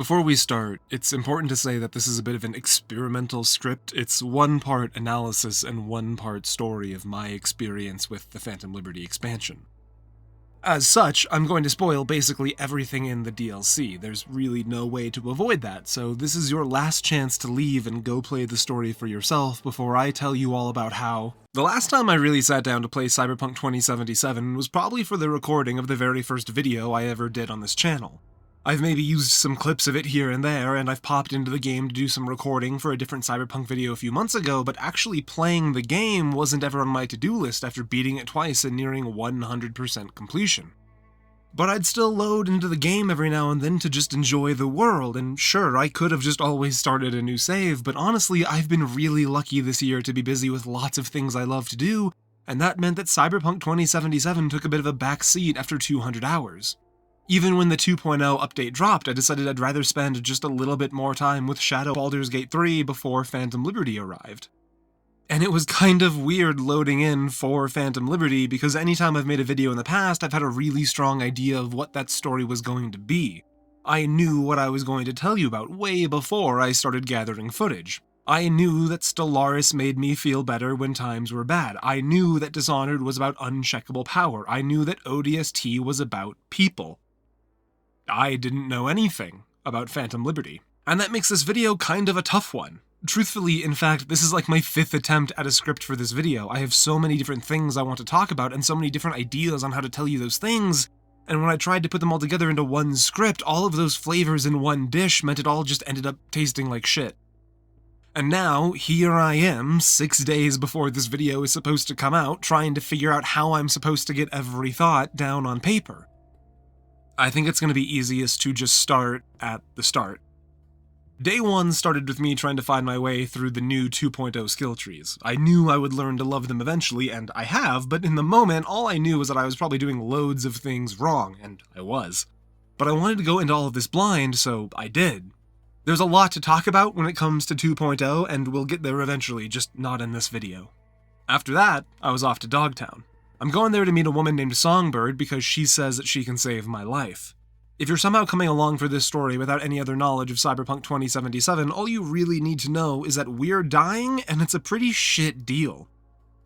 Before we start, it's important to say that this is a bit of an experimental script. It's one part analysis and one part story of my experience with the Phantom Liberty expansion. As such, I'm going to spoil basically everything in the DLC. There's really no way to avoid that, so this is your last chance to leave and go play the story for yourself before I tell you all about how. The last time I really sat down to play Cyberpunk 2077 was probably for the recording of the very first video I ever did on this channel. I've maybe used some clips of it here and there, and I've popped into the game to do some recording for a different Cyberpunk video a few months ago, but actually playing the game wasn't ever on my to-do list after beating it twice and nearing 100% completion. But I'd still load into the game every now and then to just enjoy the world, and sure, I could have just always started a new save, but honestly, I've been really lucky this year to be busy with lots of things I love to do, and that meant that Cyberpunk 2077 took a bit of a back seat after 200 hours. Even when the 2.0 update dropped, I decided I'd rather spend just a little bit more time with Shadow Baldur's Gate 3 before Phantom Liberty arrived. And it was kind of weird loading in for Phantom Liberty because anytime I've made a video in the past, I've had a really strong idea of what that story was going to be. I knew what I was going to tell you about way before I started gathering footage. I knew that Stellaris made me feel better when times were bad. I knew that Dishonored was about uncheckable power. I knew that ODST was about people. I didn't know anything about Phantom Liberty, and that makes this video kind of a tough one. Truthfully, in fact, this is like my 5th attempt at a script for this video. I have so many different things I want to talk about and so many different ideas on how to tell you those things, and when I tried to put them all together into one script, all of those flavors in one dish meant it all just ended up tasting like shit. And now, here I am, 6 days before this video is supposed to come out, trying to figure out how I'm supposed to get every thought down on paper. I think it's going to be easiest to just start at the start. Day 1 started with me trying to find my way through the new 2.0 skill trees. I knew I would learn to love them eventually, and I have, but in the moment, all I knew was that I was probably doing loads of things wrong, and I was. But I wanted to go into all of this blind, so I did. There's a lot to talk about when it comes to 2.0, and we'll get there eventually, just not in this video. After that, I was off to DogTown. I'm going there to meet a woman named Songbird because she says that she can save my life. If you're somehow coming along for this story without any other knowledge of Cyberpunk 2077, all you really need to know is that we're dying, and it's a pretty shit deal.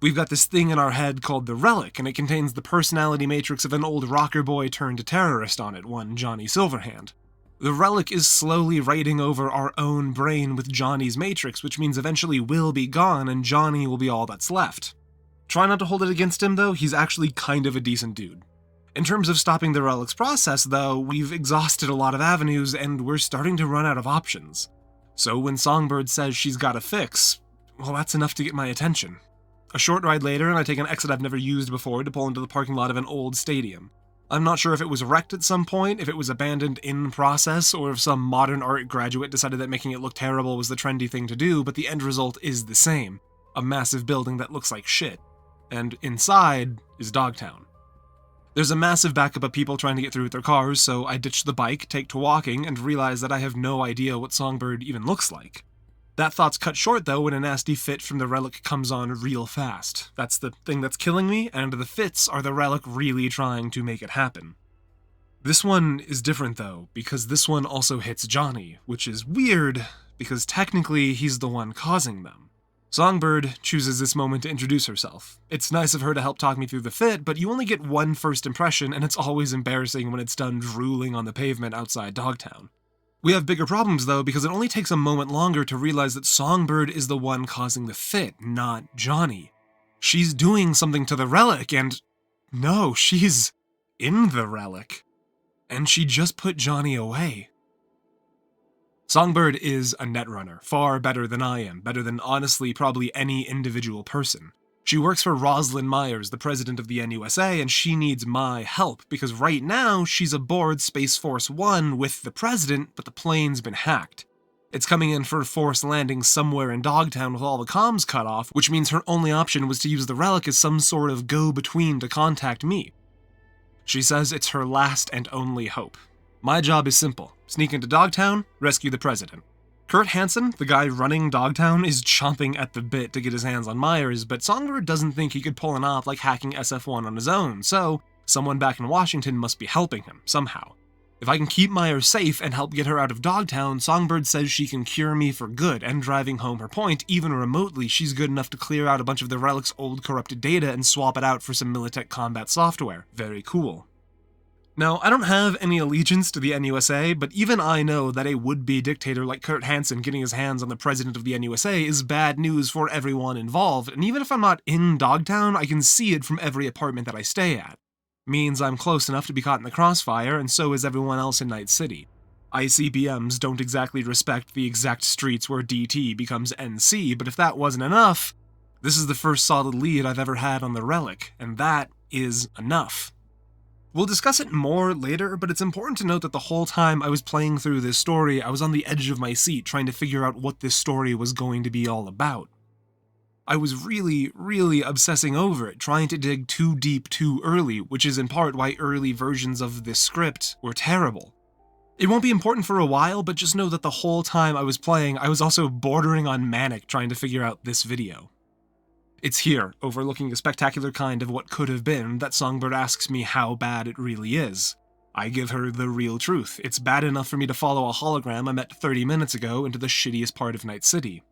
We've got this thing in our head called the Relic, and it contains the personality matrix of an old rocker boy turned terrorist on it, one Johnny Silverhand. The Relic is slowly writing over our own brain with Johnny's matrix, which means eventually we'll be gone and Johnny will be all that's left. Try not to hold it against him, though. He's actually kind of a decent dude. In terms of stopping the Relic's process, though, we've exhausted a lot of avenues, and we're starting to run out of options. So when Songbird says she's got a fix, well, that's enough to get my attention. A short ride later, and I take an exit I've never used before to pull into the parking lot of an old stadium. I'm not sure if it was wrecked at some point, if it was abandoned in process, or if some modern art graduate decided that making it look terrible was the trendy thing to do, but the end result is the same. A massive building that looks like shit. And inside is DogTown. There's a massive backup of people trying to get through with their cars, so I ditch the bike, take to walking, and realize that I have no idea what Songbird even looks like. That thought's cut short, though, when a nasty fit from the Relic comes on real fast. That's the thing that's killing me, and the fits are the Relic really trying to make it happen. This one is different, though, because this one also hits Johnny, which is weird, because technically he's the one causing them. Songbird chooses this moment to introduce herself. It's nice of her to help talk me through the fit, but you only get one first impression, and it's always embarrassing when it's done drooling on the pavement outside DogTown. We have bigger problems, though, because it only takes a moment longer to realize that Songbird is the one causing the fit, not Johnny. She's doing something to the Relic, and no, she's in the Relic. And she just put Johnny away. Songbird is a netrunner, far better than I am, better than honestly probably any individual person. She works for Rosalind Myers, the president of the NUSA, and she needs my help, because right now she's aboard Space Force 1 with the president, but the plane's been hacked. It's coming in for a forced landing somewhere in DogTown with all the comms cut off, which means her only option was to use the Relic as some sort of go-between to contact me. She says it's her last and only hope. My job is simple. Sneak into DogTown, rescue the president. Kurt Hansen, the guy running DogTown, is chomping at the bit to get his hands on Myers, but Songbird doesn't think he could pull it off like hacking SF1 on his own, so someone back in Washington must be helping him, somehow. If I can keep Myers safe and help get her out of DogTown, Songbird says she can cure me for good, and driving home her point, even remotely, she's good enough to clear out a bunch of the relic's old corrupted data and swap it out for some Militech combat software. Very cool. Now, I don't have any allegiance to the NUSA, but even I know that a would-be dictator like Kurt Hansen getting his hands on the president of the NUSA is bad news for everyone involved, and even if I'm not in DogTown, I can see it from every apartment that I stay at. Means I'm close enough to be caught in the crossfire, and so is everyone else in Night City. ICBMs don't exactly respect the exact streets where DT becomes NC, but if that wasn't enough, this is the first solid lead I've ever had on the relic, and that is enough. We'll discuss it more later, but it's important to note that the whole time I was playing through this story, I was on the edge of my seat trying to figure out what this story was going to be all about. I was really obsessing over it, trying to dig too deep too early, which is in part why early versions of this script were terrible. It won't be important for a while, but just know that the whole time I was playing, I was also bordering on manic trying to figure out this video. It's here, overlooking a spectacular kind of what could have been, that Songbird asks me how bad it really is. I give her the real truth. It's bad enough for me to follow a hologram I met 30 minutes ago into the shittiest part of Night City.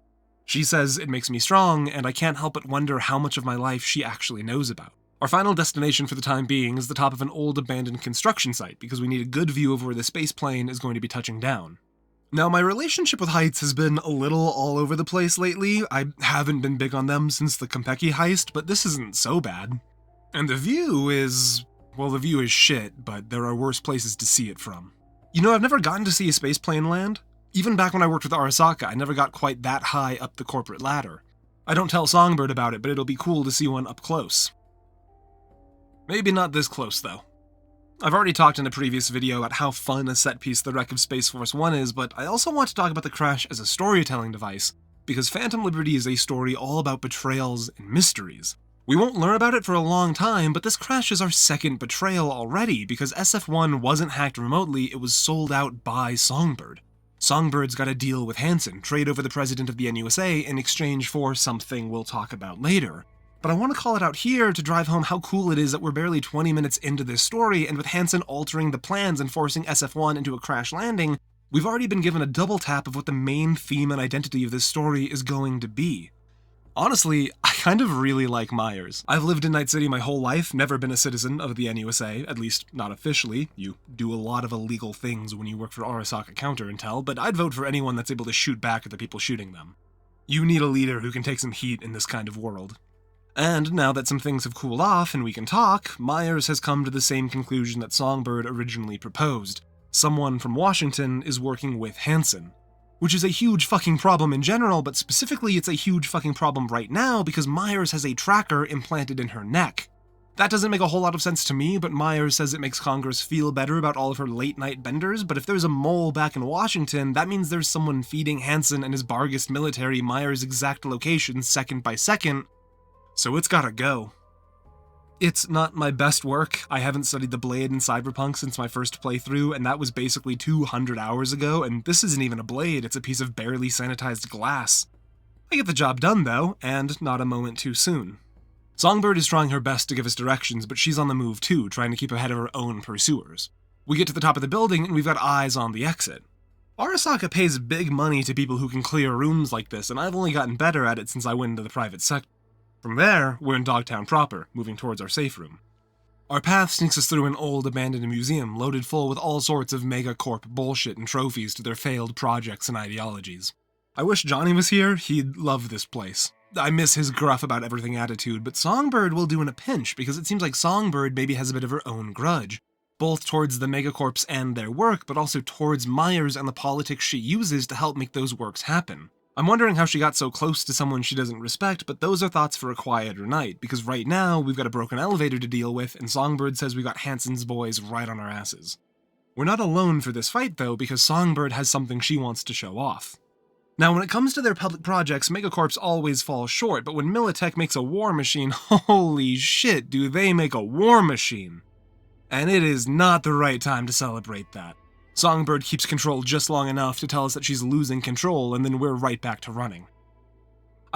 She says it makes me strong, and I can't help but wonder how much of my life she actually knows about. Our final destination for the time being is the top of an old abandoned construction site, because we need a good view of where the space plane is going to be touching down. Now, my relationship with heights has been a little all over the place lately. I haven't been big on them since the Konpeki heist, but this isn't so bad. And the view is... well, the view is shit, but there are worse places to see it from. You know, I've never gotten to see a space plane land. Even back when I worked with Arasaka, I never got quite that high up the corporate ladder. I don't tell Songbird about it, but it'll be cool to see one up close. Maybe not this close, though. I've already talked in a previous video about how fun a set piece the wreck of Space Force 1 is, but I also want to talk about the crash as a storytelling device, because Phantom Liberty is a story all about betrayals and mysteries. We won't learn about it for a long time, but this crash is our second betrayal already, because SF1 wasn't hacked remotely, it was sold out by Songbird. Songbird's got a deal with Hansen, trade over the president of the NUSA in exchange for something we'll talk about later. But I want to call it out here to drive home how cool it is that we're barely 20 minutes into this story, and with Hansen altering the plans and forcing SF1 into a crash landing, we've already been given a double tap of what the main theme and identity of this story is going to be. Honestly, I kind of really like Myers. I've lived in Night City my whole life, never been a citizen of the NUSA, at least not officially. You do a lot of illegal things when you work for Arasaka Counterintel, but I'd vote for anyone that's able to shoot back at the people shooting them. You need a leader who can take some heat in this kind of world. And now that some things have cooled off and we can talk, Myers has come to the same conclusion that Songbird originally proposed. Someone from Washington is working with Hansen. Which is a huge fucking problem in general, but specifically it's a huge fucking problem right now because Myers has a tracker implanted in her neck. That doesn't make a whole lot of sense to me, but Myers says it makes Congress feel better about all of her late-night benders, but if there's a mole back in Washington, that means there's someone feeding Hansen and his Bargist military Myers' exact location second by second, so it's gotta go. It's not my best work. I haven't studied the blade in Cyberpunk since my first playthrough, and that was basically 200 hours ago, and this isn't even a blade, it's a piece of barely sanitized glass. I get the job done though, and not a moment too soon. Songbird is trying her best to give us directions, but she's on the move too, trying to keep ahead of her own pursuers. We get to the top of the building, and we've got eyes on the exit. Arasaka pays big money to people who can clear rooms like this, and I've only gotten better at it since I went into the private sector. From there, we're in Dogtown proper, moving towards our safe room. Our path sneaks us through an old abandoned museum loaded full with all sorts of megacorp bullshit and trophies to their failed projects and ideologies. I wish Johnny was here, he'd love this place. I miss his gruff about everything attitude, but Songbird will do in a pinch because it seems like Songbird maybe has a bit of her own grudge, both towards the megacorps and their work, but also towards Myers and the politics she uses to help make those works happen. I'm wondering how she got so close to someone she doesn't respect, but those are thoughts for a quieter night, because right now, we've got a broken elevator to deal with, and Songbird says we got Hansen's boys right on our asses. We're not alone for this fight, though, because Songbird has something she wants to show off. Now, when it comes to their public projects, megacorps always fall short, but when Militech makes a war machine, holy shit, do they make a war machine! And it is not the right time to celebrate that. Songbird keeps control just long enough to tell us that she's losing control, and then we're right back to running.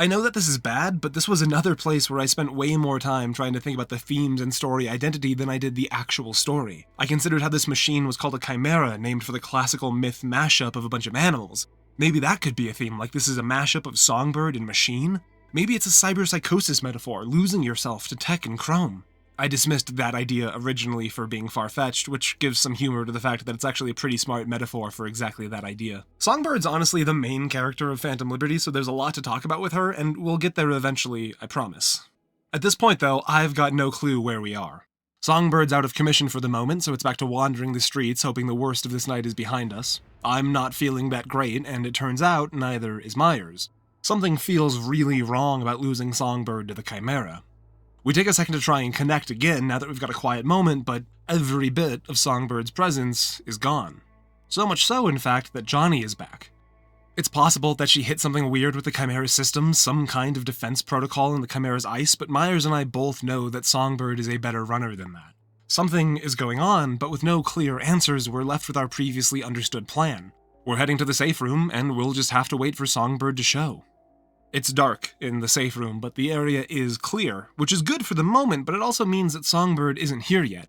I know that this is bad, but this was another place where I spent way more time trying to think about the themes and story identity than I did the actual story. I considered how this machine was called a chimera, named for the classical myth mashup of a bunch of animals. Maybe that could be a theme, like this is a mashup of Songbird and machine? Maybe it's a cyberpsychosis metaphor, losing yourself to tech and chrome. I dismissed that idea originally for being far-fetched, which gives some humor to the fact that it's actually a pretty smart metaphor for exactly that idea. Songbird's honestly the main character of Phantom Liberty, so there's a lot to talk about with her, and we'll get there eventually, I promise. At this point, though, I've got no clue where we are. Songbird's out of commission for the moment, so it's back to wandering the streets, hoping the worst of this night is behind us. I'm not feeling that great, and it turns out neither is Myers. Something feels really wrong about losing Songbird to the Chimera. We take a second to try and connect again now that we've got a quiet moment, but every bit of Songbird's presence is gone. So much so, in fact, that Johnny is back. It's possible that she hit something weird with the Chimera's system, some kind of defense protocol in the Chimera's ice, but Myers and I both know that Songbird is a better runner than that. Something is going on, but with no clear answers, we're left with our previously understood plan. We're heading to the safe room, and we'll just have to wait for Songbird to show. It's dark in the safe room, but the area is clear, which is good for the moment, but it also means that Songbird isn't here yet.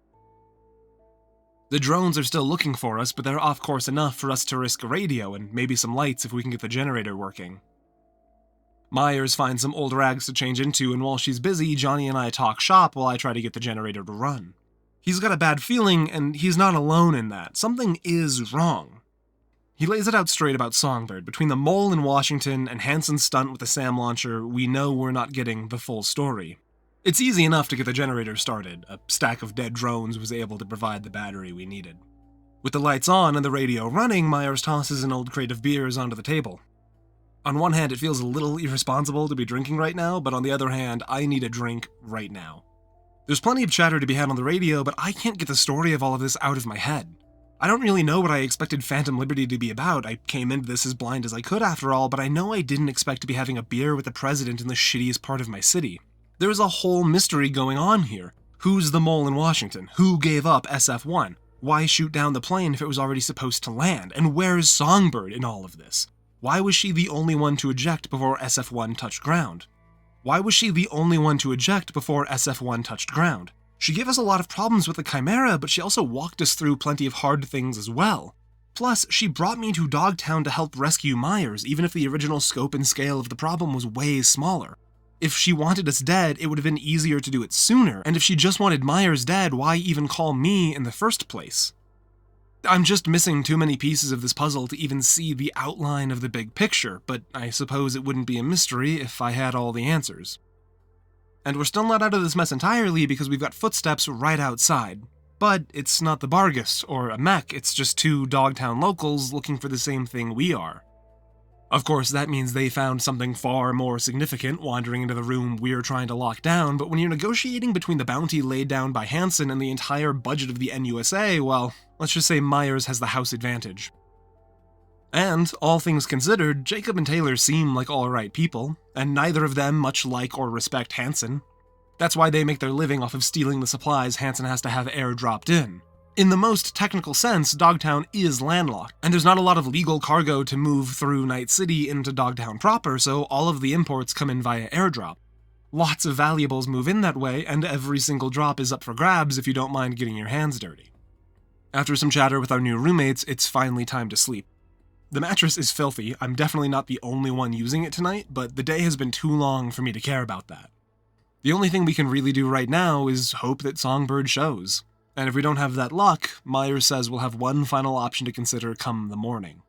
The drones are still looking for us, but they're off course enough for us to risk a radio and maybe some lights if we can get the generator working. Myers finds some old rags to change into, and while she's busy, Johnny and I talk shop while I try to get the generator to run. He's got a bad feeling, and he's not alone in that. Something is wrong. He lays it out straight about Songbird. Between the mole in Washington and Hansen's stunt with the SAM launcher, we know we're not getting the full story. It's easy enough to get the generator started. A stack of dead drones was able to provide the battery we needed. With the lights on and the radio running, Myers tosses an old crate of beers onto the table. On one hand, it feels a little irresponsible to be drinking right now, but on the other hand, I need a drink right now. There's plenty of chatter to be had on the radio, but I can't get the story of all of this out of my head. I don't really know what I expected Phantom Liberty to be about. I came into this as blind as I could after all, but I know I didn't expect to be having a beer with the president in the shittiest part of my city. There's a whole mystery going on here. Who's the mole in Washington? Who gave up SF-1? Why shoot down the plane if it was already supposed to land? And where's Songbird in all of this? Why was she the only one to eject before SF-1 touched ground? Why was she the only one to eject before SF-1 touched ground? She gave us a lot of problems with the Chimera, but she also walked us through plenty of hard things as well. Plus, she brought me to DogTown to help rescue Myers, even if the original scope and scale of the problem was way smaller. If she wanted us dead, it would have been easier to do it sooner, and if she just wanted Myers dead, why even call me in the first place? I'm just missing too many pieces of this puzzle to even see the outline of the big picture, but I suppose it wouldn't be a mystery if I had all the answers. And we're still not out of this mess entirely because we've got footsteps right outside. But it's not the Bargus or a mech, it's just two Dogtown locals looking for the same thing we are. Of course, that means they found something far more significant wandering into the room we're trying to lock down, but when you're negotiating between the bounty laid down by Hansen and the entire budget of the NUSA, well, let's just say Myers has the house advantage. And, all things considered, Jacob and Taylor seem like alright people, and neither of them much like or respect Hansen. That's why they make their living off of stealing the supplies Hansen has to have airdropped in. In the most technical sense, Dogtown is landlocked, and there's not a lot of legal cargo to move through Night City into Dogtown proper, so all of the imports come in via airdrop. Lots of valuables move in that way, and every single drop is up for grabs if you don't mind getting your hands dirty. After some chatter with our new roommates, it's finally time to sleep. The mattress is filthy. I'm definitely not the only one using it tonight, but the day has been too long for me to care about that. The only thing we can really do right now is hope that Songbird shows. And if we don't have that luck, Myers says we'll have one final option to consider come the morning.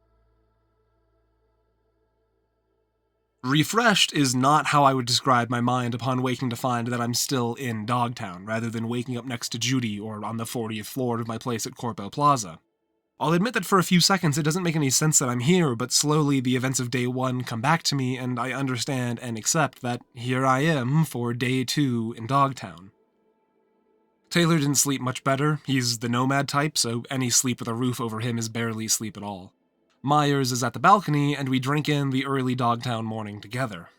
Refreshed is not how I would describe my mind upon waking to find that I'm still in Dogtown, rather than waking up next to Judy or on the 40th floor of my place at Corpo Plaza. I'll admit that for a few seconds it doesn't make any sense that I'm here, but slowly the events of day 1 come back to me and I understand and accept that here I am for day 2 in Dogtown. Taylor didn't sleep much better. He's the nomad type, so any sleep with a roof over him is barely sleep at all. Myers is at the balcony, and we drink in the early Dogtown morning together.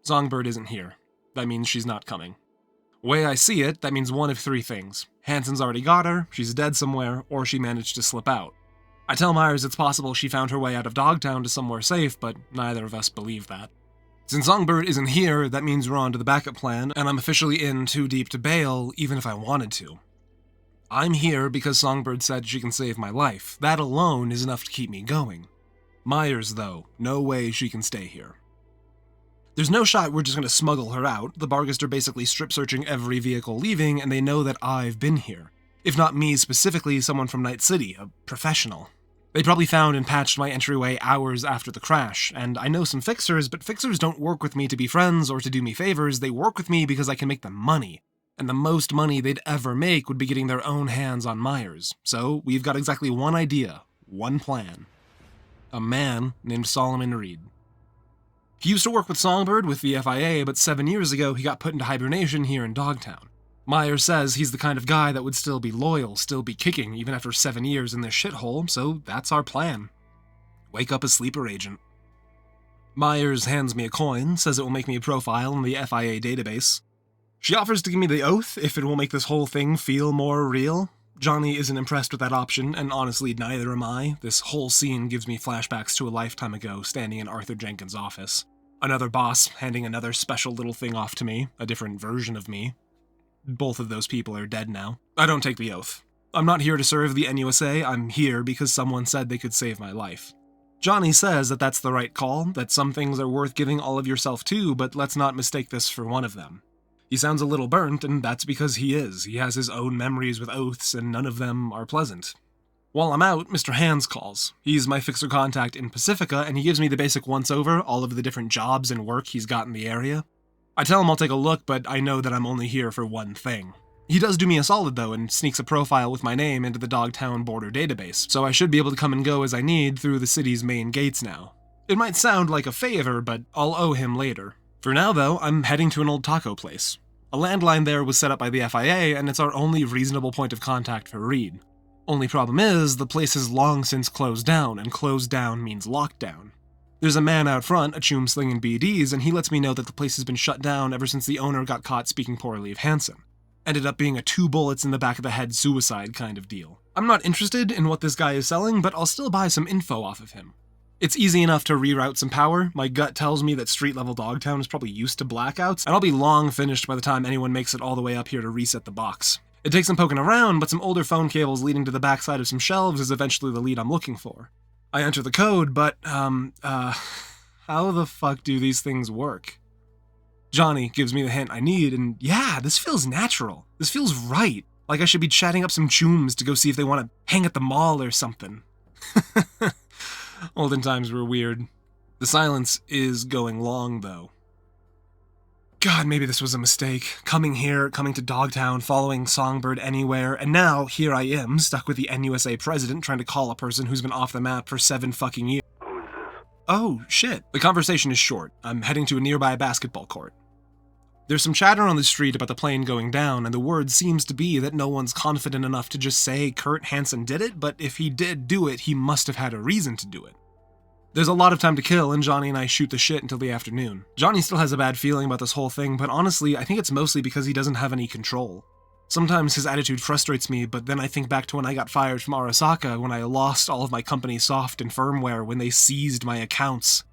Songbird isn't here. That means she's not coming. Way I see it, that means one of 3 things. Hansen's already got her, she's dead somewhere, or she managed to slip out. I tell Myers it's possible she found her way out of Dogtown to somewhere safe, but neither of us believe that. Since Songbird isn't here, that means we're on to the backup plan, and I'm officially in too deep to bail, even if I wanted to. I'm here because Songbird said she can save my life. That alone is enough to keep me going. Myers, though, no way she can stay here. There's no shot we're just going to smuggle her out. The Barghest are basically strip-searching every vehicle leaving, and they know that I've been here. If not me specifically, someone from Night City, a professional. They probably found and patched my entryway hours after the crash, and I know some fixers, but fixers don't work with me to be friends or to do me favors. They work with me because I can make them money. And the most money they'd ever make would be getting their own hands on Myers. So we've got exactly one idea, one plan. A man named Solomon Reed. He used to work with Songbird with the FIA, but 7 years ago he got put into hibernation here in DogTown. Myers says he's the kind of guy that would still be loyal, still be kicking, even after 7 years in this shithole, so that's our plan. Wake up a sleeper agent. Myers hands me a coin, says it will make me a profile in the FIA database. She offers to give me the oath if it will make this whole thing feel more real. Johnny isn't impressed with that option, and honestly, neither am I. This whole scene gives me flashbacks to a lifetime ago, standing in Arthur Jenkins' office. Another boss handing another special little thing off to me, a different version of me. Both of those people are dead now. I don't take the oath. I'm not here to serve the NUSA, I'm here because someone said they could save my life. Johnny says that that's the right call, that some things are worth giving all of yourself to, but let's not mistake this for one of them. He sounds a little burnt, and that's because he is. He has his own memories with oaths, and none of them are pleasant. While I'm out, Mr. Hands calls. He's my fixer contact in Pacifica, and he gives me the basic once-over, all of the different jobs and work he's got in the area. I tell him I'll take a look, but I know that I'm only here for one thing. He does do me a solid, though, and sneaks a profile with my name into the DogTown border database, so I should be able to come and go as I need through the city's main gates now. It might sound like a favor, but I'll owe him later. For now, though, I'm heading to an old taco place. A landline there was set up by the FIA, and it's our only reasonable point of contact for Reed. Only problem is, the place has long since closed down, and closed down means lockdown. There's a man out front, a chum slinging BDs, and he lets me know that the place has been shut down ever since the owner got caught speaking poorly of Hansen. Ended up being a 2 bullets in the back of the head suicide kind of deal. I'm not interested in what this guy is selling, but I'll still buy some info off of him. It's easy enough to reroute some power. My gut tells me that street-level DogTown is probably used to blackouts, and I'll be long finished by the time anyone makes it all the way up here to reset the box. It takes some poking around, but some older phone cables leading to the backside of some shelves is eventually the lead I'm looking for. I enter the code, but, how the fuck do these things work? Johnny gives me the hint I need, and yeah, this feels natural. This feels right. Like I should be chatting up some chums to go see if they want to hang at the mall or something. Olden times were weird. The silence is going long, though. God, maybe this was a mistake. Coming here, coming to DogTown, following Songbird anywhere, and now here I am, stuck with the NUSA president trying to call a person who's been off the map for 7 fucking years. Oh, shit. The conversation is short. I'm heading to a nearby basketball court. There's some chatter on the street about the plane going down, and the word seems to be that no one's confident enough to just say Kurt Hansen did it, but if he did do it, he must have had a reason to do it. There's a lot of time to kill, and Johnny and I shoot the shit until the afternoon. Johnny still has a bad feeling about this whole thing, but honestly, I think it's mostly because he doesn't have any control. Sometimes his attitude frustrates me, but then I think back to when I got fired from Arasaka, when I lost all of my company's soft and firmware, when they seized my accounts.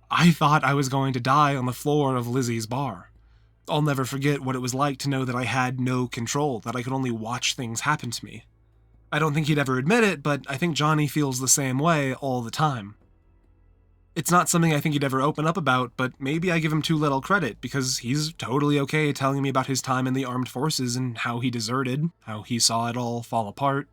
I thought I was going to die on the floor of Lizzie's bar. I'll never forget what it was like to know that I had no control, that I could only watch things happen to me. I don't think he'd ever admit it, but I think Johnny feels the same way all the time. It's not something I think he'd ever open up about, but maybe I give him too little credit, because he's totally okay telling me about his time in the armed forces and how he deserted, how he saw it all fall apart.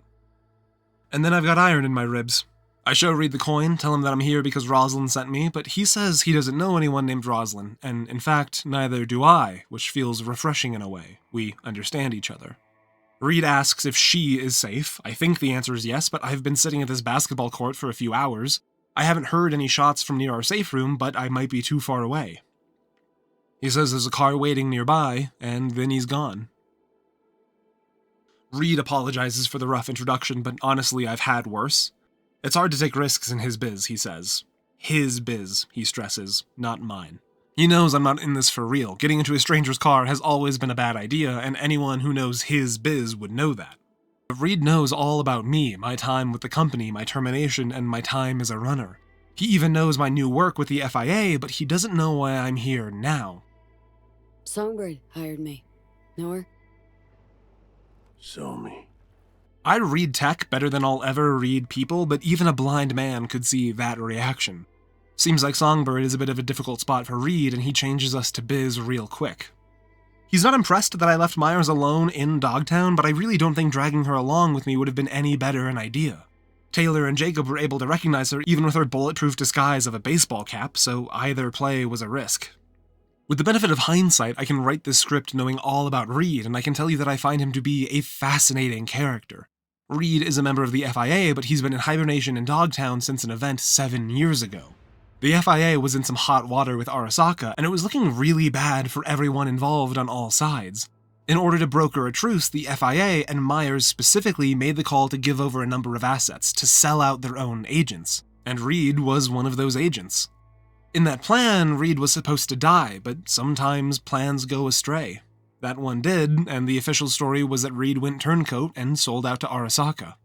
And then I've got iron in my ribs. I show Reed the coin, tell him that I'm here because Roslyn sent me, but he says he doesn't know anyone named Roslyn, and in fact, neither do I, which feels refreshing in a way. We understand each other. Reed asks if she is safe. I think the answer is yes, but I've been sitting at this basketball court for a few hours. I haven't heard any shots from near our safe room, but I might be too far away. He says there's a car waiting nearby, and then he's gone. Reed apologizes for the rough introduction, but honestly, I've had worse. It's hard to take risks in his biz, he says. His biz, he stresses, not mine. He knows I'm not in this for real. Getting into a stranger's car has always been a bad idea, and anyone who knows his biz would know that. But Reed knows all about me, my time with the company, my termination, and my time as a runner. He even knows my new work with the FIA, but he doesn't know why I'm here now. Songbird hired me. Know her? Show me. I read tech better than I'll ever read people, but even a blind man could see that reaction. Seems like Songbird is a bit of a difficult spot for Reed, and he changes us to biz real quick. He's not impressed that I left Myers alone in DogTown, but I really don't think dragging her along with me would have been any better an idea. Taylor and Jacob were able to recognize her even with her bulletproof disguise of a baseball cap, so either play was a risk. With the benefit of hindsight, I can write this script knowing all about Reed, and I can tell you that I find him to be a fascinating character. Reed is a member of the FIA, but he's been in hibernation in DogTown since an event 7 years ago. The FIA was in some hot water with Arasaka, and it was looking really bad for everyone involved on all sides. In order to broker a truce, the FIA, and Myers specifically, made the call to give over a number of assets, to sell out their own agents, and Reed was one of those agents. In that plan, Reed was supposed to die, but sometimes plans go astray. That one did, and the official story was that Reed went turncoat and sold out to Arasaka.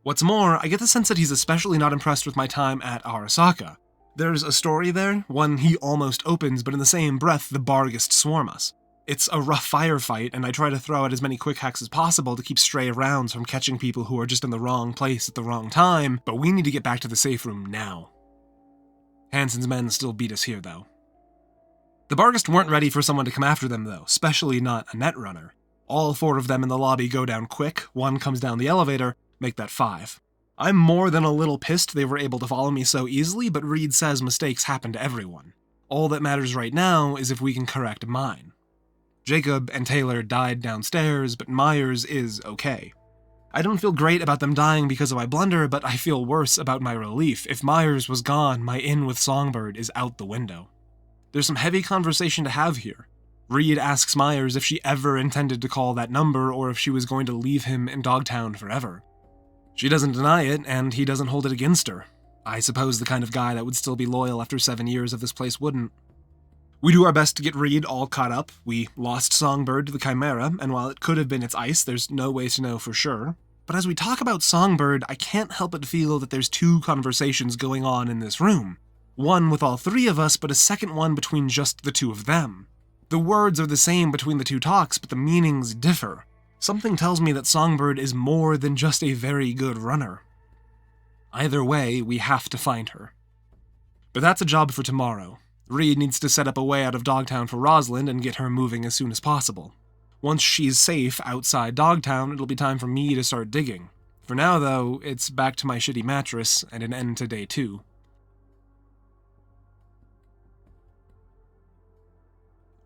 What's more, I get the sense that he's especially not impressed with my time at Arasaka. There's a story there, one he almost opens, but in the same breath, the Barghest swarm us. It's a rough firefight, and I try to throw out as many quick hacks as possible to keep stray rounds from catching people who are just in the wrong place at the wrong time, but we need to get back to the safe room now. Hansen's men still beat us here, though. The Barghest weren't ready for someone to come after them, though, especially not a netrunner. All 4 of them in the lobby go down quick, 1 comes down the elevator, make that 5. I'm more than a little pissed they were able to follow me so easily, but Reed says mistakes happen to everyone. All that matters right now is if we can correct mine. Jacob and Taylor died downstairs, but Myers is okay. I don't feel great about them dying because of my blunder, but I feel worse about my relief. If Myers was gone, my in with Songbird is out the window. There's some heavy conversation to have here. Reed asks Myers if she ever intended to call that number or if she was going to leave him in DogTown forever. She doesn't deny it, and he doesn't hold it against her. I suppose the kind of guy that would still be loyal after 7 years of this place wouldn't. We do our best to get Reed all caught up. We lost Songbird to the Chimera, and while it could have been its ice, there's no way to know for sure. But as we talk about Songbird, I can't help but feel that there's 2 conversations going on in this room. One with all 3 of us, but a second one between just the 2 of them. The words are the same between the 2 talks, but the meanings differ. Something tells me that Songbird is more than just a very good runner. Either way, we have to find her. But that's a job for tomorrow. Reed needs to set up a way out of DogTown for Rosalind and get her moving as soon as possible. Once she's safe outside DogTown, it'll be time for me to start digging. For now, though, it's back to my shitty mattress and an end to day 2.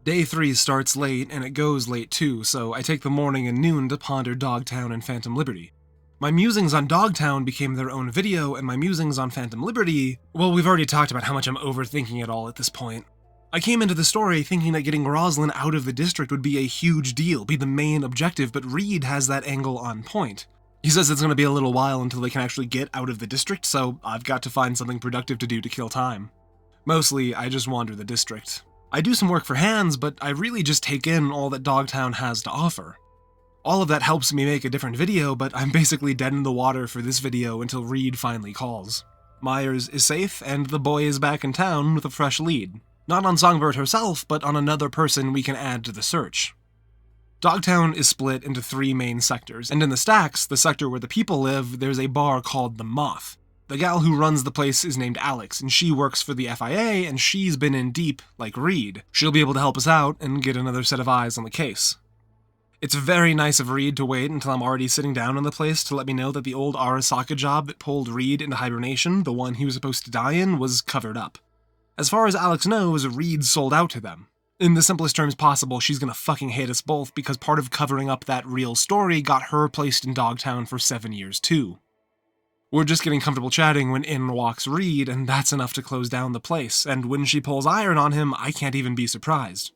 Day 3 starts late, and it goes late too, so I take the morning and noon to ponder DogTown and Phantom Liberty. My musings on DogTown became their own video, and my musings on Phantom Liberty, well, we've already talked about how much I'm overthinking it all at this point. I came into the story thinking that getting Rosalind out of the district would be a huge deal, be the main objective, but Reed has that angle on point. He says it's going to be a little while until they can actually get out of the district, so I've got to find something productive to do to kill time. Mostly, I just wander the district. I do some work for hands, but I really just take in all that DogTown has to offer. All of that helps me make a different video, but I'm basically dead in the water for this video until Reed finally calls. Myers is safe, and the boy is back in town with a fresh lead. Not on Songbird herself, but on another person we can add to the search. DogTown is split into 3 main sectors, and in the stacks, the sector where the people live, there's a bar called The Moth. The gal who runs the place is named Alex, and she works for the FIA, and she's been in deep, like Reed. She'll be able to help us out and get another set of eyes on the case. It's very nice of Reed to wait until I'm already sitting down on the place to let me know that the old Arasaka job that pulled Reed into hibernation, the one he was supposed to die in, was covered up. As far as Alex knows, Reed sold out to them. In the simplest terms possible, she's gonna fucking hate us both because part of covering up that real story got her placed in DogTown for 7 years too. We're just getting comfortable chatting when in walks Reed, and that's enough to close down the place, and when she pulls iron on him, I can't even be surprised.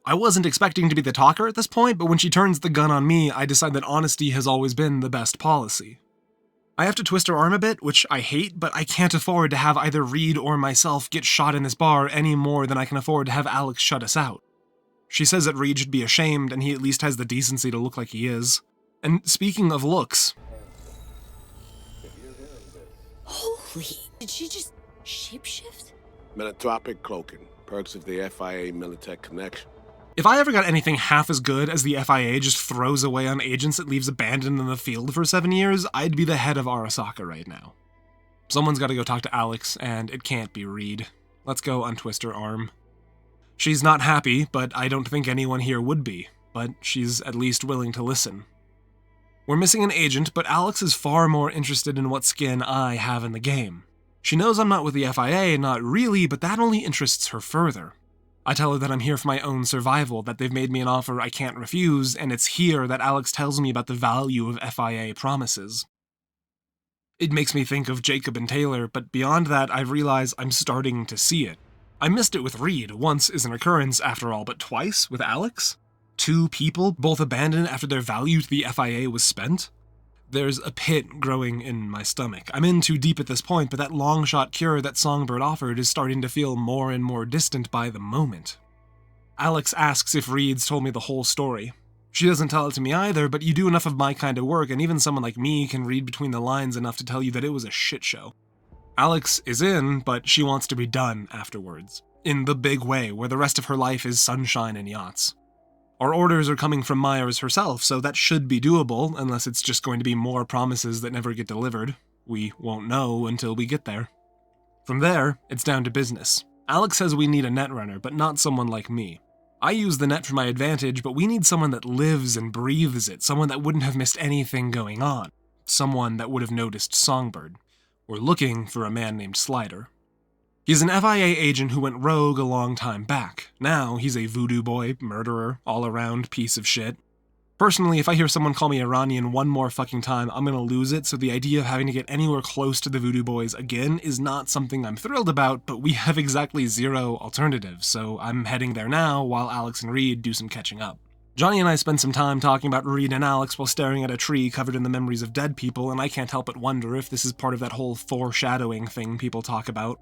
I wasn't expecting to be the talker at this point, but when she turns the gun on me, I decide that honesty has always been the best policy. I have to twist her arm a bit, which I hate, but I can't afford to have either Reed or myself get shot in this bar any more than I can afford to have Alex shut us out. She says that Reed should be ashamed, and he at least has the decency to look like he is. And speaking of looks... Holy, did she just... Shapeshift? Minotropic cloaking. Perks of the FIA Militech connection. If I ever got anything half as good as the FIA just throws away on agents it leaves abandoned in the field for 7 years, I'd be the head of Arasaka right now. Someone's gotta go talk to Alex, and it can't be Reed. Let's go untwist her arm. She's not happy, but I don't think anyone here would be, but she's at least willing to listen. We're missing an agent, but Alex is far more interested in what skin I have in the game. She knows I'm not with the FIA, not really, but that only interests her further. I tell her that I'm here for my own survival, that they've made me an offer I can't refuse, and it's here that Alex tells me about the value of FIA promises. It makes me think of Jacob and Taylor, but beyond that, I realize I'm starting to see it. I missed it with Reed. Once is an occurrence, after all, but twice with Alex? 2 people, both abandoned after their value to the FIA was spent? There's a pit growing in my stomach. I'm in too deep at this point, but that long-shot cure that Songbird offered is starting to feel more and more distant by the moment. Alex asks if Reed's told me the whole story. She doesn't tell it to me either, but you do enough of my kind of work, and even someone like me can read between the lines enough to tell you that it was a shit show. Alex is in, but she wants to be done afterwards. In the big way, where the rest of her life is sunshine and yachts. Our orders are coming from Myers herself, so that should be doable, unless it's just going to be more promises that never get delivered. We won't know until we get there. From there, it's down to business. Alex says we need a netrunner, but not someone like me. I use the net for my advantage, but we need someone that lives and breathes it, someone that wouldn't have missed anything going on. Someone that would have noticed Songbird. We're looking for a man named Slider. He's an FIA agent who went rogue a long time back. Now, he's a voodoo boy, murderer, all-around piece of shit. Personally, if I hear someone call me Iranian one more fucking time, I'm gonna lose it, so the idea of having to get anywhere close to the voodoo boys again is not something I'm thrilled about, but we have exactly 0 alternatives, so I'm heading there now while Alex and Reed do some catching up. Johnny and I spend some time talking about Reed and Alex while staring at a tree covered in the memories of dead people, and I can't help but wonder if this is part of that whole foreshadowing thing people talk about.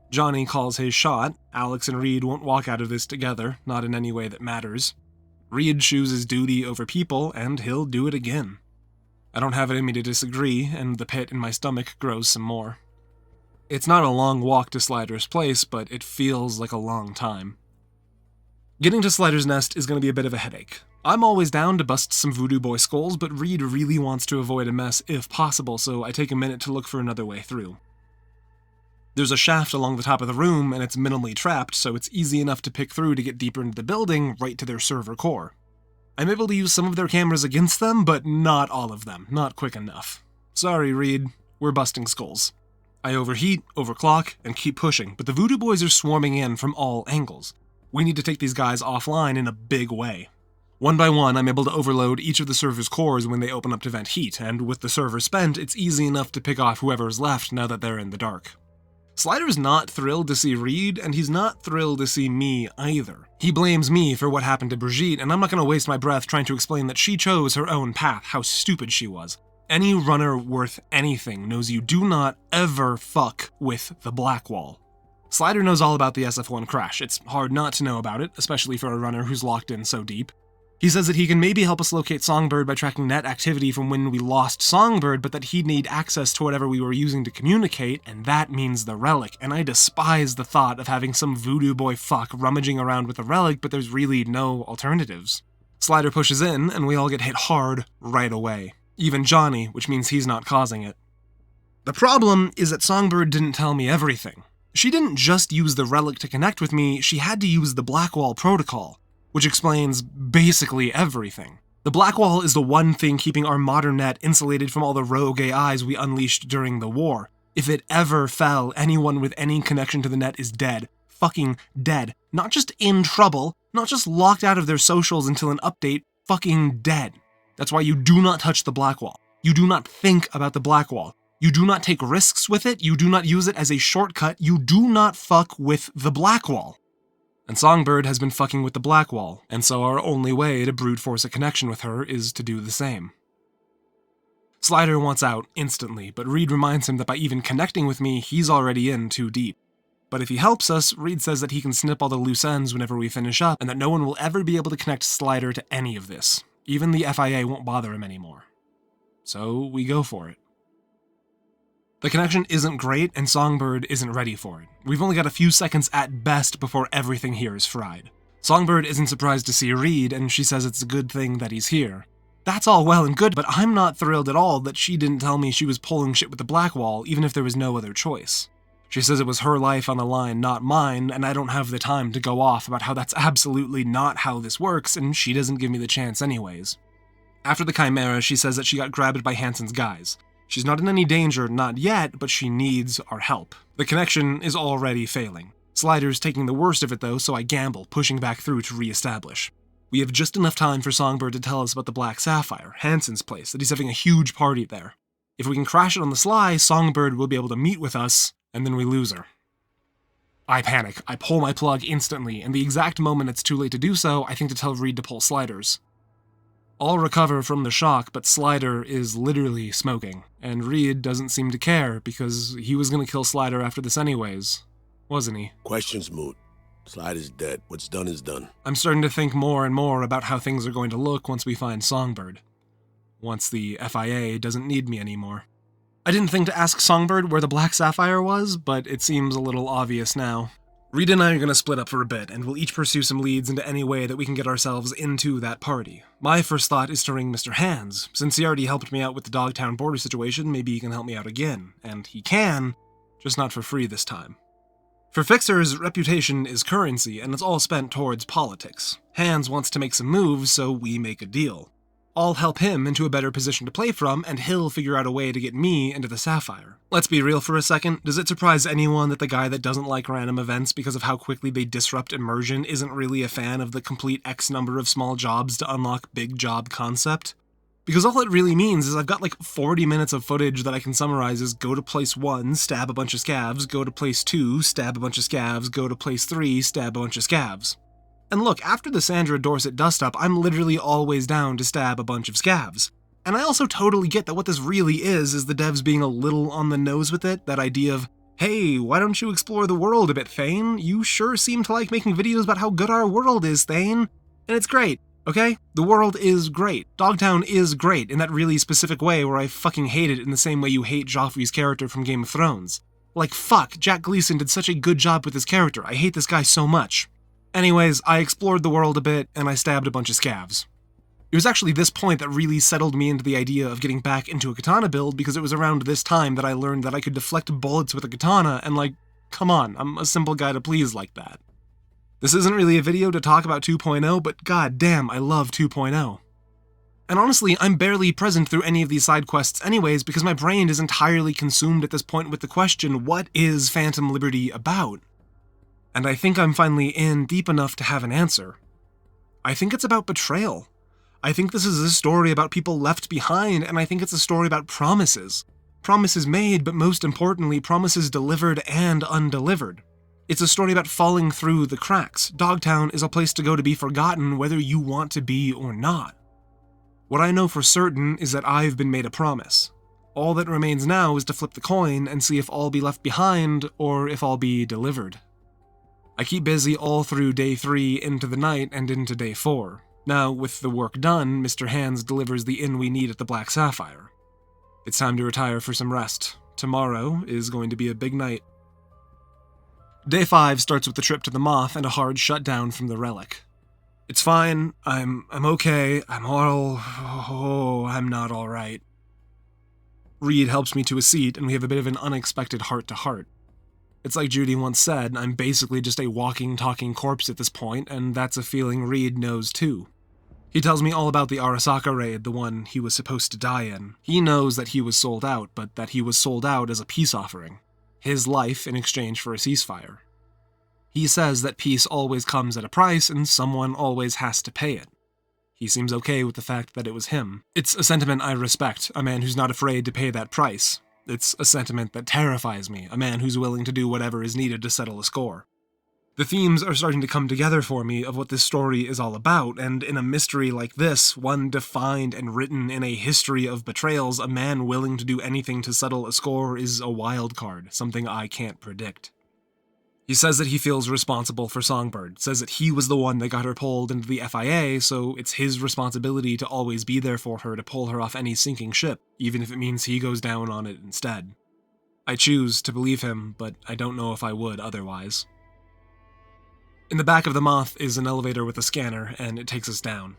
Johnny calls his shot. Alex and Reed won't walk out of this together, not in any way that matters. Reed chooses duty over people, and he'll do it again. I don't have it in me to disagree, and the pit in my stomach grows some more. It's not a long walk to Slider's place, but it feels like a long time. Getting to Slider's nest is going to be a bit of a headache. I'm always down to bust some voodoo boy skulls, but Reed really wants to avoid a mess if possible, so I take a minute to look for another way through. There's a shaft along the top of the room, and it's minimally trapped, so it's easy enough to pick through to get deeper into the building, right to their server core. I'm able to use some of their cameras against them, but not all of them, not quick enough. Sorry, Reed, we're busting skulls. I overheat, overclock, and keep pushing, but the voodoo boys are swarming in from all angles. We need to take these guys offline in a big way. One by one, I'm able to overload each of the server's cores when they open up to vent heat, and with the server spent, it's easy enough to pick off whoever's left now that they're in the dark. Slider's not thrilled to see Reed, and he's not thrilled to see me either. He blames me for what happened to Brigitte, and I'm not going to waste my breath trying to explain that she chose her own path, how stupid she was. Any runner worth anything knows you do not ever fuck with the Blackwall. Slider knows all about the SF-1 crash. It's hard not to know about it, especially for a runner who's locked in so deep. He says that he can maybe help us locate Songbird by tracking net activity from when we lost Songbird, but that he'd need access to whatever we were using to communicate, and that means the relic, and I despise the thought of having some voodoo boy fuck rummaging around with the relic, but there's really no alternatives. Slider pushes in, and we all get hit hard right away. Even Johnny, which means he's not causing it. The problem is that Songbird didn't tell me everything. She didn't just use the relic to connect with me, she had to use the Blackwall protocol, which explains basically everything. The Blackwall is the one thing keeping our modern net insulated from all the rogue AIs we unleashed during the war. If it ever fell, anyone with any connection to the net is dead. Fucking dead. Not just in trouble, not just locked out of their socials until an update, fucking dead. That's why you do not touch the Blackwall. You do not think about the Blackwall. You do not take risks with it, you do not use it as a shortcut, you do not fuck with the Blackwall. And Songbird has been fucking with the Blackwall, and so our only way to brute force a connection with her is to do the same. Slider wants out instantly, but Reed reminds him that by even connecting with me, he's already in too deep. But if he helps us, Reed says that he can snip all the loose ends whenever we finish up, and that no one will ever be able to connect Slider to any of this. Even the FIA won't bother him anymore. So we go for it. The connection isn't great, and Songbird isn't ready for it. We've only got a few seconds at best before everything here is fried. Songbird isn't surprised to see Reed, and she says it's a good thing that he's here. That's all well and good, but I'm not thrilled at all that she didn't tell me she was pulling shit with the Blackwall, even if there was no other choice. She says it was her life on the line, not mine, and I don't have the time to go off about how that's absolutely not how this works, and she doesn't give me the chance anyways. After the Chimera, she says that she got grabbed by Hansen's guys. She's not in any danger, not yet, but she needs our help. The connection is already failing. Slider's taking the worst of it though, so I gamble, pushing back through to re-establish. We have just enough time for Songbird to tell us about the Black Sapphire, Hansen's place, that he's having a huge party there. If we can crash it on the sly, Songbird will be able to meet with us, and then we lose her. I panic. I pull my plug instantly, and the exact moment it's too late to do so, I think to tell Reed to pull Slider's. I'll recover from the shock, but Slider is literally smoking, and Reed doesn't seem to care, because he was gonna kill Slider after this anyways, wasn't he? Question's moot. Slider's dead. What's done is done. I'm starting to think more and more about how things are going to look once we find Songbird. Once the FIA doesn't need me anymore. I didn't think to ask Songbird where the Black Sapphire was, but it seems a little obvious now. Reed and I are going to split up for a bit, and we'll each pursue some leads into any way that we can get ourselves into that party. My first thought is to ring Mr. Hands. Since he already helped me out with the DogTown border situation, maybe he can help me out again. And he can, just not for free this time. For Fixer's, reputation is currency, and it's all spent towards politics. Hands wants to make some moves, so we make a deal. I'll help him into a better position to play from, and he'll figure out a way to get me into the Sapphire. Let's be real for a second. Does it surprise anyone that the guy that doesn't like random events because of how quickly they disrupt immersion isn't really a fan of the complete X number of small jobs to unlock big job concept? Because all it really means is I've got like 40 minutes of footage that I can summarize as go to place 1, stab a bunch of scavs, go to place 2, stab a bunch of scavs, go to place 3, stab a bunch of scavs. And look, after the Sandra Dorset dust-up, I'm literally always down to stab a bunch of scavs. And I also totally get that what this really is the devs being a little on the nose with it, that idea of, hey, why don't you explore the world a bit, Thane? You sure seem to like making videos about how good our world is, Thane. And it's great. Okay? The world is great. DogTown is great in that really specific way where I fucking hate it in the same way you hate Joffrey's character from Game of Thrones. Like, fuck, Jack Gleason did such a good job with his character. I hate this guy so much. Anyways, I explored the world a bit, and I stabbed a bunch of scavs. It was actually this point that really settled me into the idea of getting back into a katana build, because it was around this time that I learned that I could deflect bullets with a katana, and like, come on, I'm a simple guy to please like that. This isn't really a video to talk about 2.0, but god damn, I love 2.0. And honestly, I'm barely present through any of these side quests anyways, because my brain is entirely consumed at this point with the question, what is Phantom Liberty about? And I think I'm finally in deep enough to have an answer. I think it's about betrayal. I think this is a story about people left behind, and I think it's a story about promises. Promises made, but most importantly, promises delivered and undelivered. It's a story about falling through the cracks. DogTown is a place to go to be forgotten whether you want to be or not. What I know for certain is that I've been made a promise. All that remains now is to flip the coin and see if I'll be left behind or if I'll be delivered. I keep busy all through day 3 into the night and into day 4. Now, with the work done, Mr. Hands delivers the inn we need at the Black Sapphire. It's time to retire for some rest. Tomorrow is going to be a big night. Day 5 starts with the trip to the Moth and a hard shutdown from the Relic. It's fine, I'm okay, I'm not alright. Reed helps me to a seat, and we have a bit of an unexpected heart-to-heart. It's like Judy once said, I'm basically just a walking, talking corpse at this point, and that's a feeling Reed knows too. He tells me all about the Arasaka raid, the one he was supposed to die in. He knows that he was sold out, but that he was sold out as a peace offering. His life in exchange for a ceasefire. He says that peace always comes at a price, and someone always has to pay it. He seems okay with the fact that it was him. It's a sentiment I respect, a man who's not afraid to pay that price. It's a sentiment that terrifies me, a man who's willing to do whatever is needed to settle a score. The themes are starting to come together for me of what this story is all about, and in a mystery like this, one defined and written in a history of betrayals, a man willing to do anything to settle a score is a wild card, something I can't predict. He says that he feels responsible for Songbird, says that he was the one that got her pulled into the FIA, so it's his responsibility to always be there for her to pull her off any sinking ship, even if it means he goes down on it instead. I choose to believe him, but I don't know if I would otherwise. In the back of the Moth is an elevator with a scanner, and it takes us down.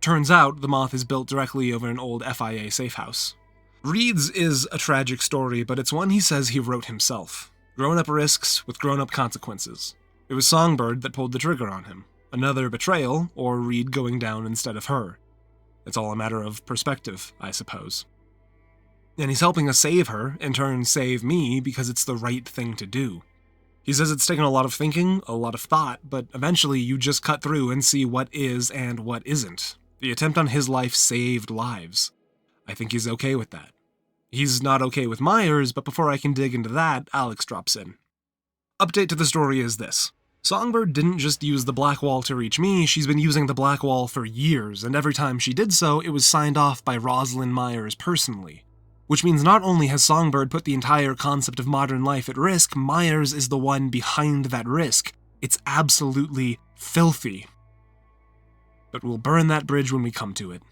Turns out, the Moth is built directly over an old FIA safe house. Reed's is a tragic story, but it's one he says he wrote himself. Grown-up risks with grown-up consequences. It was Songbird that pulled the trigger on him. Another betrayal, or Reed going down instead of her. It's all a matter of perspective, I suppose. And he's helping us save her, in turn save me, because it's the right thing to do. He says it's taken a lot of thinking, a lot of thought, but eventually you just cut through and see what is and what isn't. The attempt on his life saved lives. I think he's okay with that. He's not okay with Myers, but before I can dig into that, Alex drops in. Update to the story is this. Songbird didn't just use the Black Wall to reach me, she's been using the Black Wall for years, and every time she did so, it was signed off by Rosalind Myers personally. Which means not only has Songbird put the entire concept of modern life at risk, Myers is the one behind that risk. It's absolutely filthy. But we'll burn that bridge when we come to it.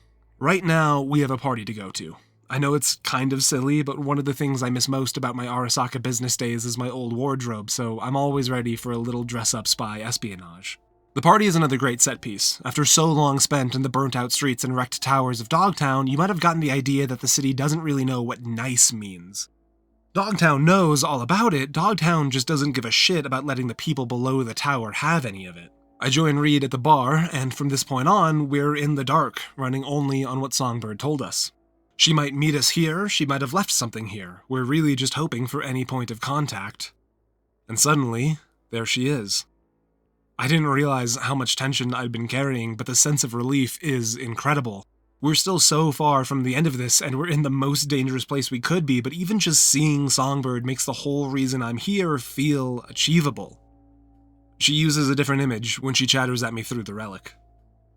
Right now, we have a party to go to. I know it's kind of silly, but one of the things I miss most about my Arasaka business days is my old wardrobe, so I'm always ready for a little dress-up spy espionage. The party is another great set piece. After so long spent in the burnt-out streets and wrecked towers of DogTown, you might have gotten the idea that the city doesn't really know what nice means. DogTown knows all about it, DogTown just doesn't give a shit about letting the people below the tower have any of it. I join Reed at the bar, and from this point on, we're in the dark, running only on what Songbird told us. She might meet us here, she might have left something here. We're really just hoping for any point of contact. And suddenly, there she is. I didn't realize how much tension I'd been carrying, but the sense of relief is incredible. We're still so far from the end of this, and we're in the most dangerous place we could be, but even just seeing Songbird makes the whole reason I'm here feel achievable. She uses a different image when she chatters at me through the relic.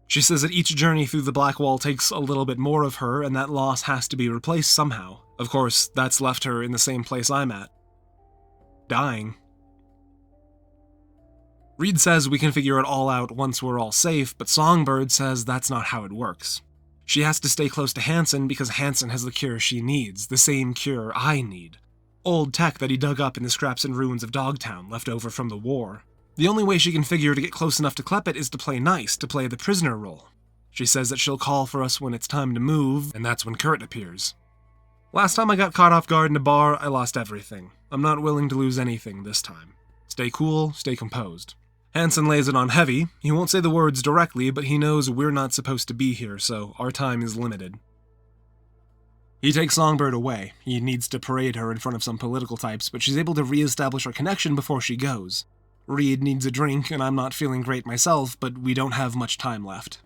She says that each journey through the Black Wall takes a little bit more of her, and that loss has to be replaced somehow. Of course, that's left her in the same place I'm at. Dying. Reed says we can figure it all out once we're all safe, but Songbird says that's not how it works. She has to stay close to Hansen because Hansen has the cure she needs, the same cure I need. Old tech that he dug up in the scraps and ruins of DogTown, left over from the war. The only way she can figure to get close enough to Clep it is to play nice, to play the prisoner role. She says that she'll call for us when it's time to move, and that's when Kurt appears. Last time I got caught off guard in a bar, I lost everything. I'm not willing to lose anything this time. Stay cool, stay composed. Hansen lays it on heavy. He won't say the words directly, but he knows we're not supposed to be here, so our time is limited. He takes Songbird away. He needs to parade her in front of some political types, but she's able to re-establish our connection before she goes. Reed needs a drink, and I'm not feeling great myself, but we don't have much time left.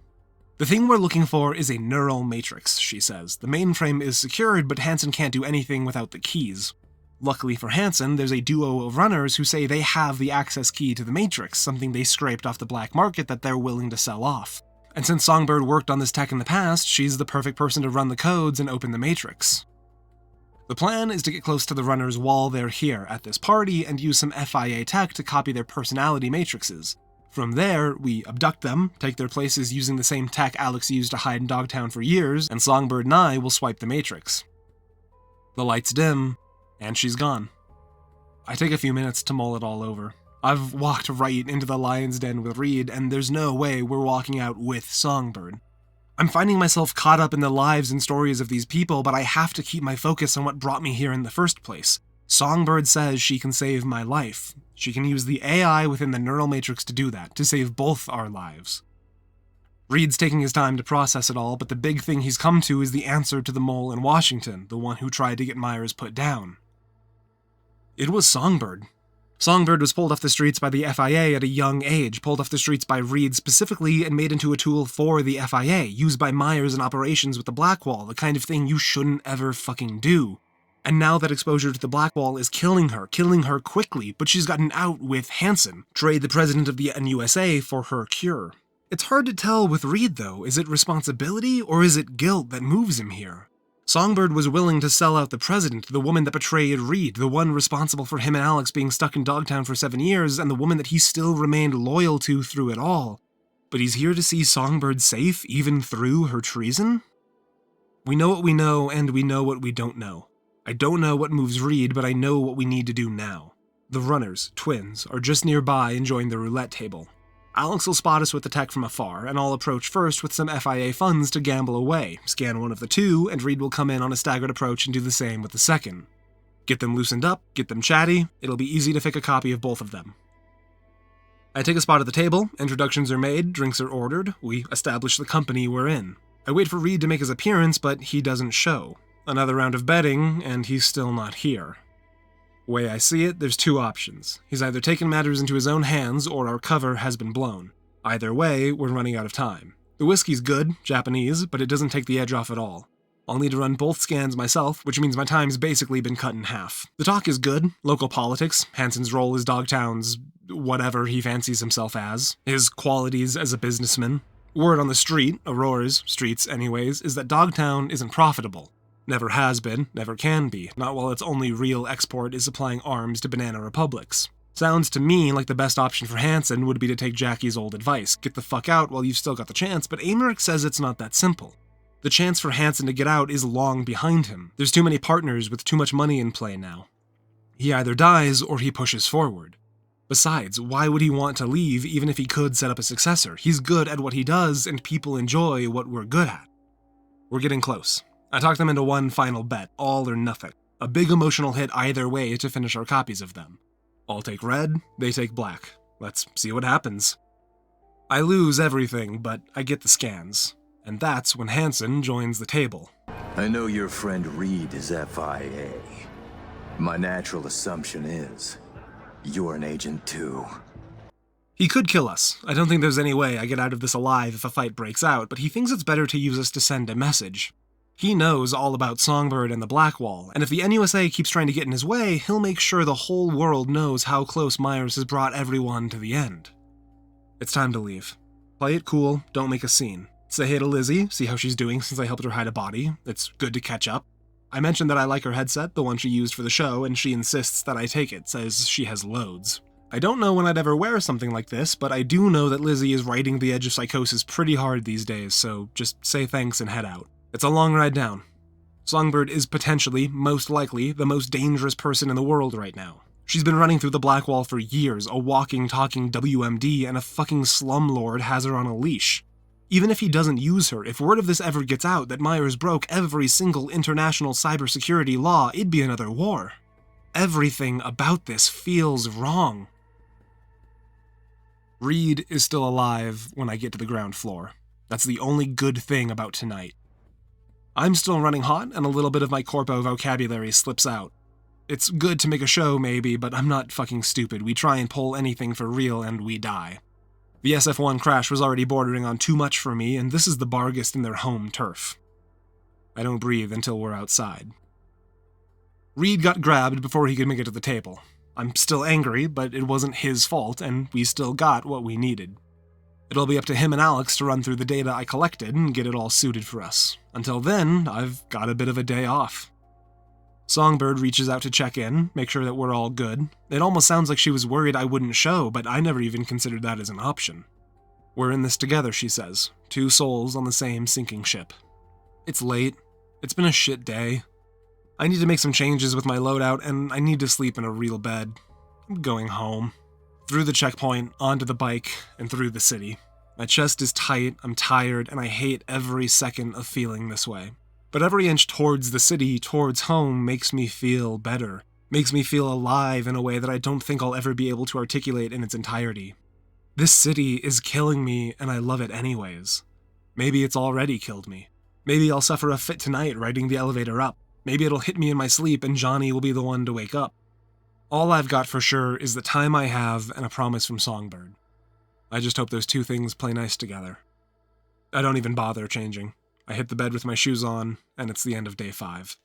The thing we're looking for is a neural matrix, she says. The mainframe is secured, but Hansen can't do anything without the keys. Luckily for Hansen, there's a duo of runners who say they have the access key to the matrix, something they scraped off the black market that they're willing to sell off. And since Songbird worked on this tech in the past, she's the perfect person to run the codes and open the matrix. The plan is to get close to the runners while they're here at this party and use some FIA tech to copy their personality matrices. From there, we abduct them, take their places using the same tech Alex used to hide in DogTown for years, and Songbird and I will swipe the matrix. The lights dim, and she's gone. I take a few minutes to mull it all over. I've walked right into the lion's den with Reed, and there's no way we're walking out with Songbird. I'm finding myself caught up in the lives and stories of these people, but I have to keep my focus on what brought me here in the first place. Songbird says she can save my life. She can use the AI within the neural matrix to do that, to save both our lives. Reed's taking his time to process it all, but the big thing he's come to is the answer to the mole in Washington, the one who tried to get Myers put down. It was Songbird. Songbird was pulled off the streets by the FIA at a young age, pulled off the streets by Reed specifically and made into a tool for the FIA, used by Myers in operations with the Black Wall, the kind of thing you shouldn't ever fucking do. And now that exposure to the Black Wall is killing her quickly, but she's gotten out with Hansen, trade the president of the NUSA for her cure. It's hard to tell with Reed though, is it responsibility or is it guilt that moves him here? Songbird was willing to sell out the president, the woman that betrayed Reed, the one responsible for him and Alex being stuck in DogTown for 7 years, and the woman that he still remained loyal to through it all. But he's here to see Songbird safe, even through her treason? We know what we know, and we know what we don't know. I don't know what moves Reed, but I know what we need to do now. The runners, twins, are just nearby enjoying the roulette table. Alex will spot us with the tech from afar, and I'll approach first with some FIA funds to gamble away, scan one of the two, and Reed will come in on a staggered approach and do the same with the second. Get them loosened up, get them chatty, it'll be easy to fake a copy of both of them. I take a spot at the table, introductions are made, drinks are ordered, we establish the company we're in. I wait for Reed to make his appearance, but he doesn't show. Another round of betting, and he's still not here. Way I see it, there's two options. He's either taken matters into his own hands, or our cover has been blown. Either way, we're running out of time. The whiskey's good, Japanese, but it doesn't take the edge off at all. I'll need to run both scans myself, which means my time's basically been cut in half. The talk is good, local politics, Hansen's role as DogTown's whatever he fancies himself as, his qualities as a businessman. Word on the street, Aurora's streets anyways, is that DogTown isn't profitable. Never has been, never can be, not while its only real export is supplying arms to banana republics. Sounds to me like the best option for Hansen would be to take Jackie's old advice, get the fuck out while you've still got the chance, but Amerik says it's not that simple. The chance for Hansen to get out is long behind him. There's too many partners with too much money in play now. He either dies or he pushes forward. Besides, why would he want to leave even if he could set up a successor? He's good at what he does and people enjoy what we're good at. We're getting close. I talked them into one final bet, all or nothing. A big emotional hit either way to finish our copies of them. I'll take red, they take black. Let's see what happens. I lose everything, but I get the scans. And that's when Hansen joins the table. I know your friend Reed is FIA. My natural assumption is, you're an agent too. He could kill us. I don't think there's any way I get out of this alive if a fight breaks out, but he thinks it's better to use us to send a message. He knows all about Songbird and the Blackwall, and if the NUSA keeps trying to get in his way, he'll make sure the whole world knows how close Myers has brought everyone to the end. It's time to leave. Play it cool, don't make a scene. Say hey to Lizzie, see how she's doing since I helped her hide a body. It's good to catch up. I mentioned that I like her headset, the one she used for the show, and she insists that I take it, says she has loads. I don't know when I'd ever wear something like this, but I do know that Lizzie is riding the edge of psychosis pretty hard these days, so just say thanks and head out. It's a long ride down. Songbird is potentially, most likely, the most dangerous person in the world right now. She's been running through the Blackwall for years, a walking, talking WMD, and a fucking slumlord has her on a leash. Even if he doesn't use her, if word of this ever gets out that Myers broke every single international cybersecurity law, it'd be another war. Everything about this feels wrong. Reed is still alive when I get to the ground floor. That's the only good thing about tonight. I'm still running hot, and a little bit of my corpo vocabulary slips out. It's good to make a show, maybe, but I'm not fucking stupid. We try and pull anything for real, and we die. The SF-1 crash was already bordering on too much for me, and this is the Bargist in their home turf. I don't breathe until we're outside. Reed got grabbed before he could make it to the table. I'm still angry, but it wasn't his fault, and we still got what we needed. It'll be up to him and Alex to run through the data I collected and get it all suited for us. Until then, I've got a bit of a day off. Songbird reaches out to check in, make sure that we're all good. It almost sounds like she was worried I wouldn't show, but I never even considered that as an option. We're in this together, she says. 2 souls on the same sinking ship. It's late. It's been a shit day. I need to make some changes with my loadout, and I need to sleep in a real bed. I'm going home. Through the checkpoint, onto the bike, and through the city. My chest is tight, I'm tired, and I hate every second of feeling this way. But every inch towards the city, towards home, makes me feel better. Makes me feel alive in a way that I don't think I'll ever be able to articulate in its entirety. This city is killing me, and I love it anyways. Maybe it's already killed me. Maybe I'll suffer a fit tonight riding the elevator up. Maybe it'll hit me in my sleep and Johnny will be the one to wake up. All I've got for sure is the time I have and a promise from Songbird. I just hope those 2 things play nice together. I don't even bother changing. I hit the bed with my shoes on, and it's the end of day 5.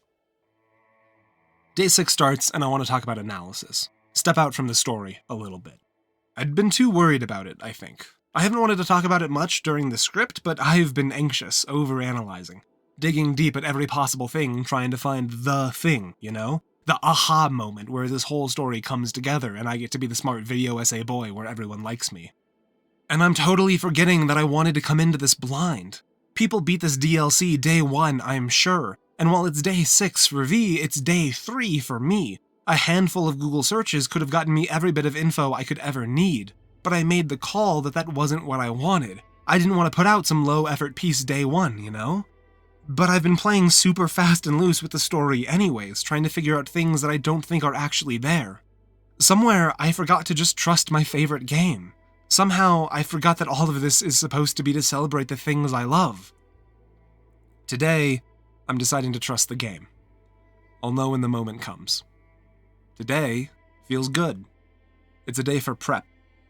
Day 6 starts, and I want to talk about analysis. Step out from the story a little bit. I'd been too worried about it, I think. I haven't wanted to talk about it much during the script, but I've been anxious, overanalyzing. Digging deep at every possible thing, trying to find the thing, you know? The aha moment where this whole story comes together and I get to be the smart video essay boy where everyone likes me. And I'm totally forgetting that I wanted to come into this blind. People beat this DLC day 1, I'm sure. And while it's day 6 for V, it's day 3 for me. A handful of Google searches could have gotten me every bit of info I could ever need, but I made the call that wasn't what I wanted. I didn't want to put out some low-effort piece day 1, you know? But I've been playing super fast and loose with the story anyways, trying to figure out things that I don't think are actually there. Somewhere, I forgot to just trust my favorite game. Somehow, I forgot that all of this is supposed to be to celebrate the things I love. Today, I'm deciding to trust the game. I'll know when the moment comes. Today feels good. It's a day for prep.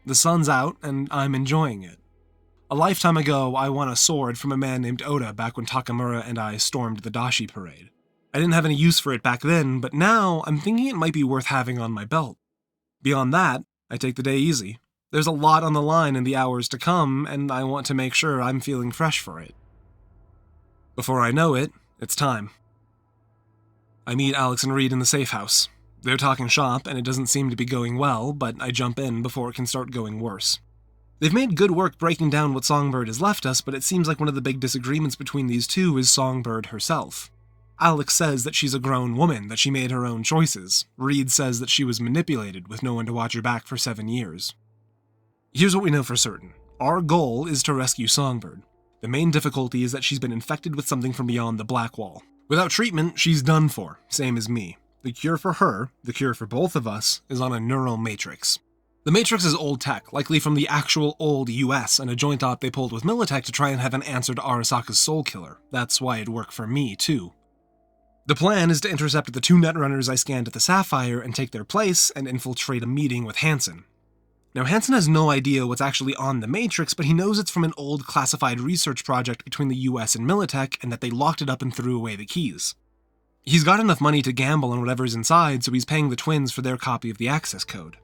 The sun's out, and I'm enjoying it. A lifetime ago, I won a sword from a man named Oda back when Takamura and I stormed the Dashi parade. I didn't have any use for it back then, but now I'm thinking it might be worth having on my belt. Beyond that, I take the day easy. There's a lot on the line in the hours to come, and I want to make sure I'm feeling fresh for it. Before I know it, it's time. I meet Alex and Reed in the safe house. They're talking shop, and it doesn't seem to be going well, but I jump in before it can start going worse. They've made good work breaking down what Songbird has left us, but it seems like one of the big disagreements between these two is Songbird herself. Alex says that she's a grown woman, that she made her own choices. Reed says that she was manipulated with no one to watch her back for 7 years. Here's what we know for certain. Our goal is to rescue Songbird. The main difficulty is that she's been infected with something from beyond the Black Wall. Without treatment, she's done for, same as me. The cure for her, the cure for both of us, is on a neural matrix. The Matrix is old tech, likely from the actual old US, and a joint op they pulled with Militech to try and have an answer to Arasaka's soul killer. That's why it worked for me, too. The plan is to intercept the 2 netrunners I scanned at the Sapphire and take their place and infiltrate a meeting with Hansen. Now, Hansen has no idea what's actually on the Matrix, but he knows it's from an old classified research project between the US and Militech and that they locked it up and threw away the keys. He's got enough money to gamble on whatever's inside, so he's paying the twins for their copy of the access code.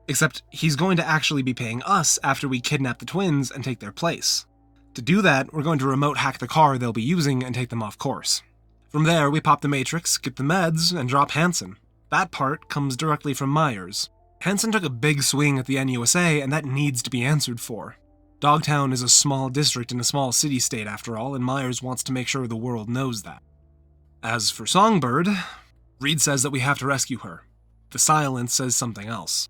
Except he's going to actually be paying us after we kidnap the twins and take their place. To do that, we're going to remote hack the car they'll be using and take them off course. From there, we pop the Matrix, get the meds, and drop Hansen. That part comes directly from Myers. Hansen took a big swing at the NUSA, and that needs to be answered for. DogTown is a small district in a small city-state after all, and Myers wants to make sure the world knows that. As for Songbird, Reed says that we have to rescue her. The silence says something else.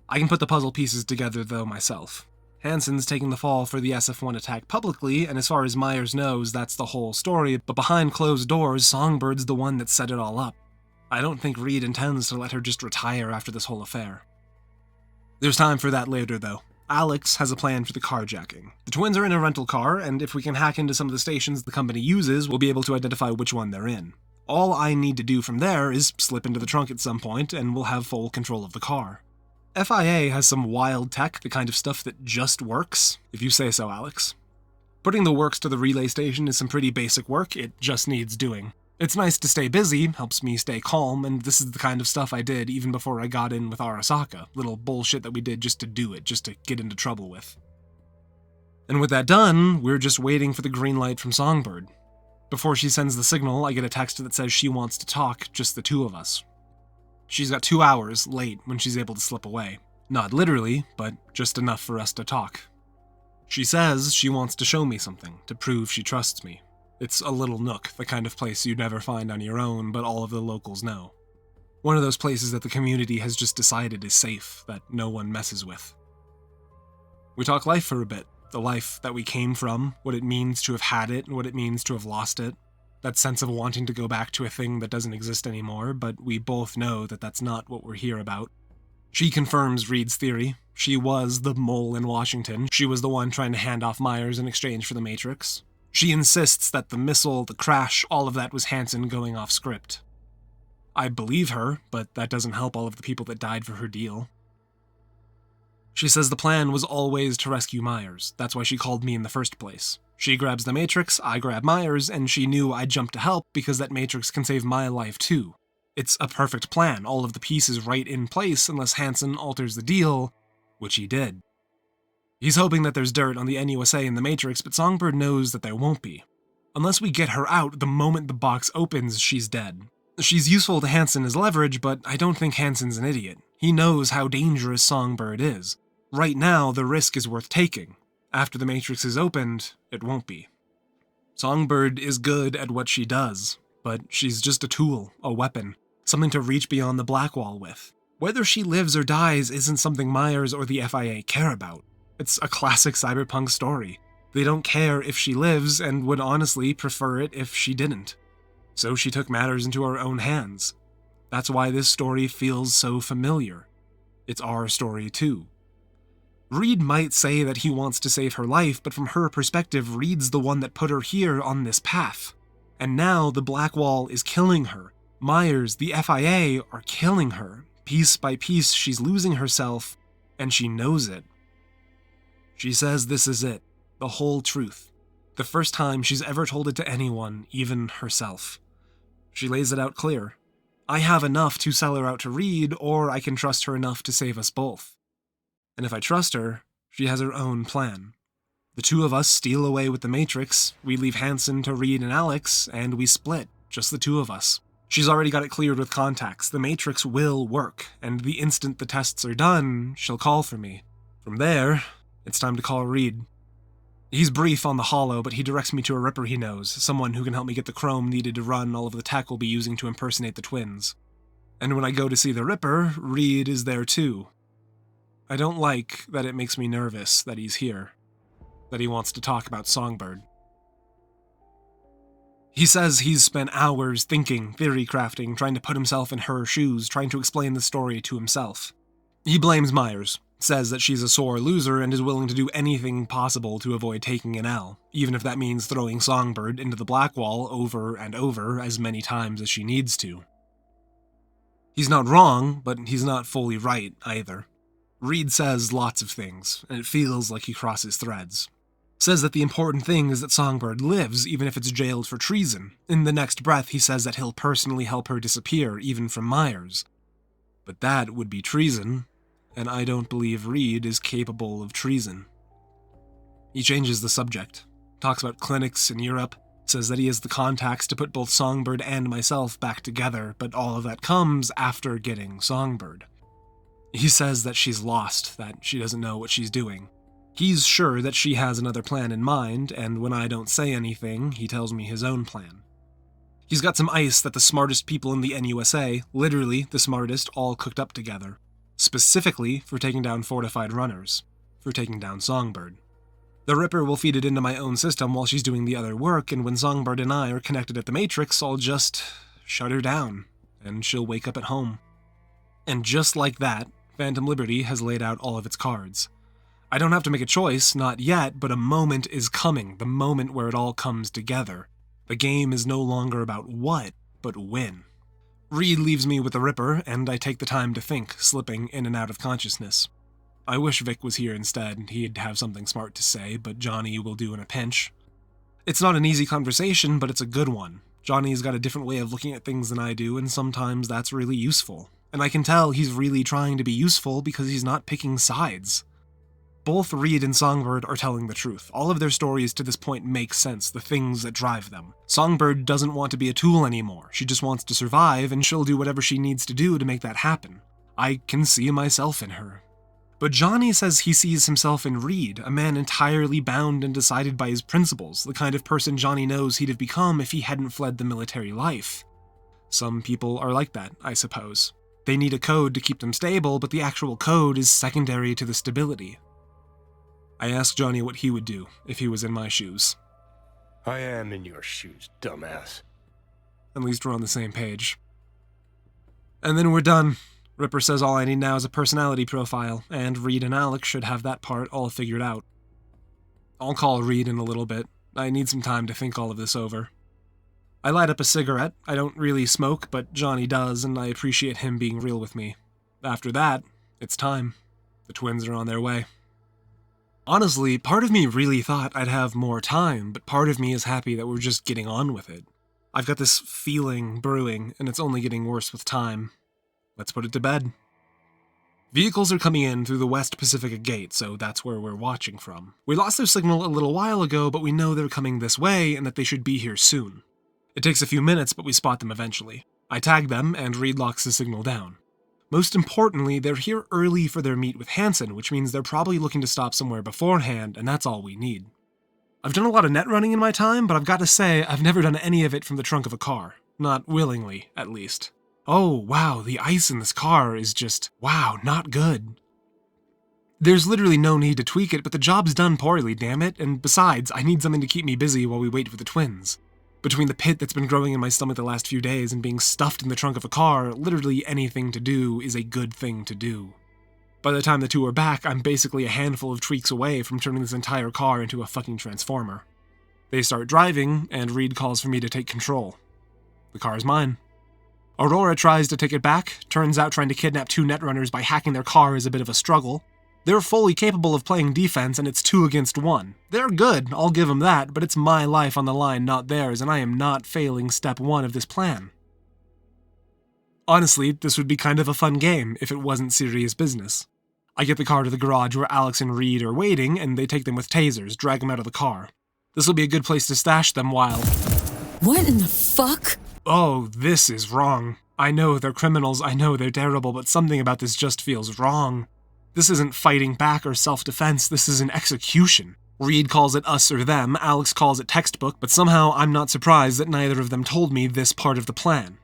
I can put the puzzle pieces together, though, myself. Hansen's taking the fall for the SF-1 attack publicly, and as far as Myers knows, that's the whole story, but behind closed doors, Songbird's the one that set it all up. I don't think Reed intends to let her just retire after this whole affair. There's time for that later, though. Alex has a plan for the carjacking. The twins are in a rental car, and if we can hack into some of the stations the company uses, we'll be able to identify which one they're in. All I need to do from there is slip into the trunk at some point, and we'll have full control of the car. FIA has some wild tech, the kind of stuff that just works, if you say so, Alex. Putting the works to the relay station is some pretty basic work, it just needs doing. It's nice to stay busy, helps me stay calm, and this is the kind of stuff I did even before I got in with Arasaka. Little bullshit that we did just to do it, just to get into trouble with. And with that done, we're just waiting for the green light from Songbird. Before she sends the signal, I get a text that says she wants to talk, just the 2 of us. She's got 2 hours late when she's able to slip away. Not literally, but just enough for us to talk. She says she wants to show me something, to prove she trusts me. It's a little nook, the kind of place you'd never find on your own, but all of the locals know. One of those places that the community has just decided is safe, that no one messes with. We talk life for a bit, the life that we came from, what it means to have had it, and what it means to have lost it. That sense of wanting to go back to a thing that doesn't exist anymore, but we both know that that's not what we're here about. She confirms Reed's theory. She was the mole in Washington. She was the one trying to hand off Myers in exchange for the Matrix. She insists that the missile, the crash, all of that was Hansen going off script. I believe her, but that doesn't help all of the people that died for her deal. She says the plan was always to rescue Myers. That's why she called me in the first place. She grabs the Matrix, I grab Myers, and she knew I'd jump to help because that Matrix can save my life too. It's a perfect plan, all of the pieces right in place unless Hansen alters the deal, which he did. He's hoping that there's dirt on the NUSA and the Matrix, but Songbird knows that there won't be. Unless we get her out, the moment the box opens, she's dead. She's useful to Hansen as leverage, but I don't think Hansen's an idiot. He knows how dangerous Songbird is. Right now, the risk is worth taking. After the Matrix is opened, it won't be. Songbird is good at what she does. But she's just a tool, a weapon, something to reach beyond the black wall with. Whether she lives or dies isn't something Myers or the FIA care about. It's a classic cyberpunk story. They don't care if she lives and would honestly prefer it if she didn't. So she took matters into her own hands. That's why this story feels so familiar. It's our story too. Reed might say that he wants to save her life, but from her perspective, Reed's the one that put her here on this path. And now the Black Wall is killing her. Myers, the FIA, are killing her. Piece by piece, she's losing herself, and she knows it. She says this is it, the whole truth. The first time she's ever told it to anyone, even herself. She lays it out clear. I have enough to sell her out to Reed, or I can trust her enough to save us both. And if I trust her, she has her own plan. The two of us steal away with the Matrix, we leave Hansen to Reed and Alex, and we split, just the two of us. She's already got it cleared with contacts. The Matrix will work, and the instant the tests are done, she'll call for me. From there, it's time to call Reed. He's brief on the holo, but he directs me to a Ripper he knows, someone who can help me get the chrome needed to run all of the tech we'll be using to impersonate the twins. And when I go to see the Ripper, Reed is there too. I don't like that it makes me nervous that he's here, that he wants to talk about Songbird. He says he's spent hours thinking, theory crafting, trying to put himself in her shoes, trying to explain the story to himself. He blames Myers, says that she's a sore loser and is willing to do anything possible to avoid taking an L, even if that means throwing Songbird into the Black Wall over and over as many times as she needs to. He's not wrong, but he's not fully right either. Reed says lots of things, and it feels like he crosses threads. Says that the important thing is that Songbird lives, even if it's jailed for treason. In the next breath, he says that he'll personally help her disappear, even from Myers. But that would be treason, and I don't believe Reed is capable of treason. He changes the subject, talks about clinics in Europe, says that he has the contacts to put both Songbird and myself back together, but all of that comes after getting Songbird. He says that she's lost, that she doesn't know what she's doing. He's sure that she has another plan in mind, and when I don't say anything, he tells me his own plan. He's got some ice that the smartest people in the NUSA, literally the smartest, all cooked up together. Specifically for taking down fortified runners. For taking down Songbird. The Ripper will feed it into my own system while she's doing the other work, and when Songbird and I are connected at the Matrix, I'll just shut her down, and she'll wake up at home. And just like that, Phantom Liberty has laid out all of its cards. I don't have to make a choice, not yet, but a moment is coming, the moment where it all comes together. The game is no longer about what, but when. Reed leaves me with the Ripper, and I take the time to think, slipping in and out of consciousness. I wish Vic was here instead, he'd have something smart to say, but Johnny will do in a pinch. It's not an easy conversation, but it's a good one. Johnny's got a different way of looking at things than I do, and sometimes that's really useful. And I can tell he's really trying to be useful because he's not picking sides. Both Reed and Songbird are telling the truth. All of their stories to this point make sense, the things that drive them. Songbird doesn't want to be a tool anymore. She just wants to survive, and she'll do whatever she needs to do to make that happen. I can see myself in her. But Johnny says he sees himself in Reed, a man entirely bound and decided by his principles, the kind of person Johnny knows he'd have become if he hadn't fled the military life. Some people are like that, I suppose. They need a code to keep them stable, but the actual code is secondary to the stability. I asked Johnny what he would do if he was in my shoes. I am in your shoes, dumbass. At least we're on the same page. And then we're done. Ripper says all I need now is a personality profile, and Reed and Alex should have that part all figured out. I'll call Reed in a little bit. I need some time to think all of this over. I light up a cigarette. I don't really smoke, but Johnny does, and I appreciate him being real with me. After that, it's time. The twins are on their way. Honestly, part of me really thought I'd have more time, but part of me is happy that we're just getting on with it. I've got this feeling brewing, and it's only getting worse with time. Let's put it to bed. Vehicles are coming in through the West Pacifica Gate, so that's where we're watching from. We lost their signal a little while ago, but we know they're coming this way and that they should be here soon. It takes a few minutes, but we spot them eventually. I tag them, and Reed locks the signal down. Most importantly, they're here early for their meet with Hansen, which means they're probably looking to stop somewhere beforehand, and that's all we need. I've done a lot of net running in my time, but I've got to say, I've never done any of it from the trunk of a car. Not willingly, at least. Oh, wow, the ice in this car is just, wow, not good. There's literally no need to tweak it, but the job's done poorly, damn it, and besides, I need something to keep me busy while we wait for the twins. Between the pit that's been growing in my stomach the last few days and being stuffed in the trunk of a car, literally anything to do is a good thing to do. By the time the two are back, I'm basically a handful of tweaks away from turning this entire car into a fucking transformer. They start driving, and Reed calls for me to take control. The car is mine. Aurora tries to take it back. Turns out trying to kidnap two netrunners by hacking their car is a bit of a struggle. They're fully capable of playing defense, and it's 2 against 1. They're good, I'll give them that, but it's my life on the line, not theirs, and I am not failing step 1 of this plan. Honestly, this would be kind of a fun game if it wasn't serious business. I get the car to the garage where Alex and Reed are waiting, and they take them with tasers, drag them out of the car. This will be a good place to stash them while... What in the fuck? Oh, this is wrong. I know they're criminals, I know they're terrible, but something about this just feels wrong. This isn't fighting back or self-defense, this is an execution. Reed calls it us or them, Alex calls it textbook, but somehow I'm not surprised that neither of them told me this part of the plan.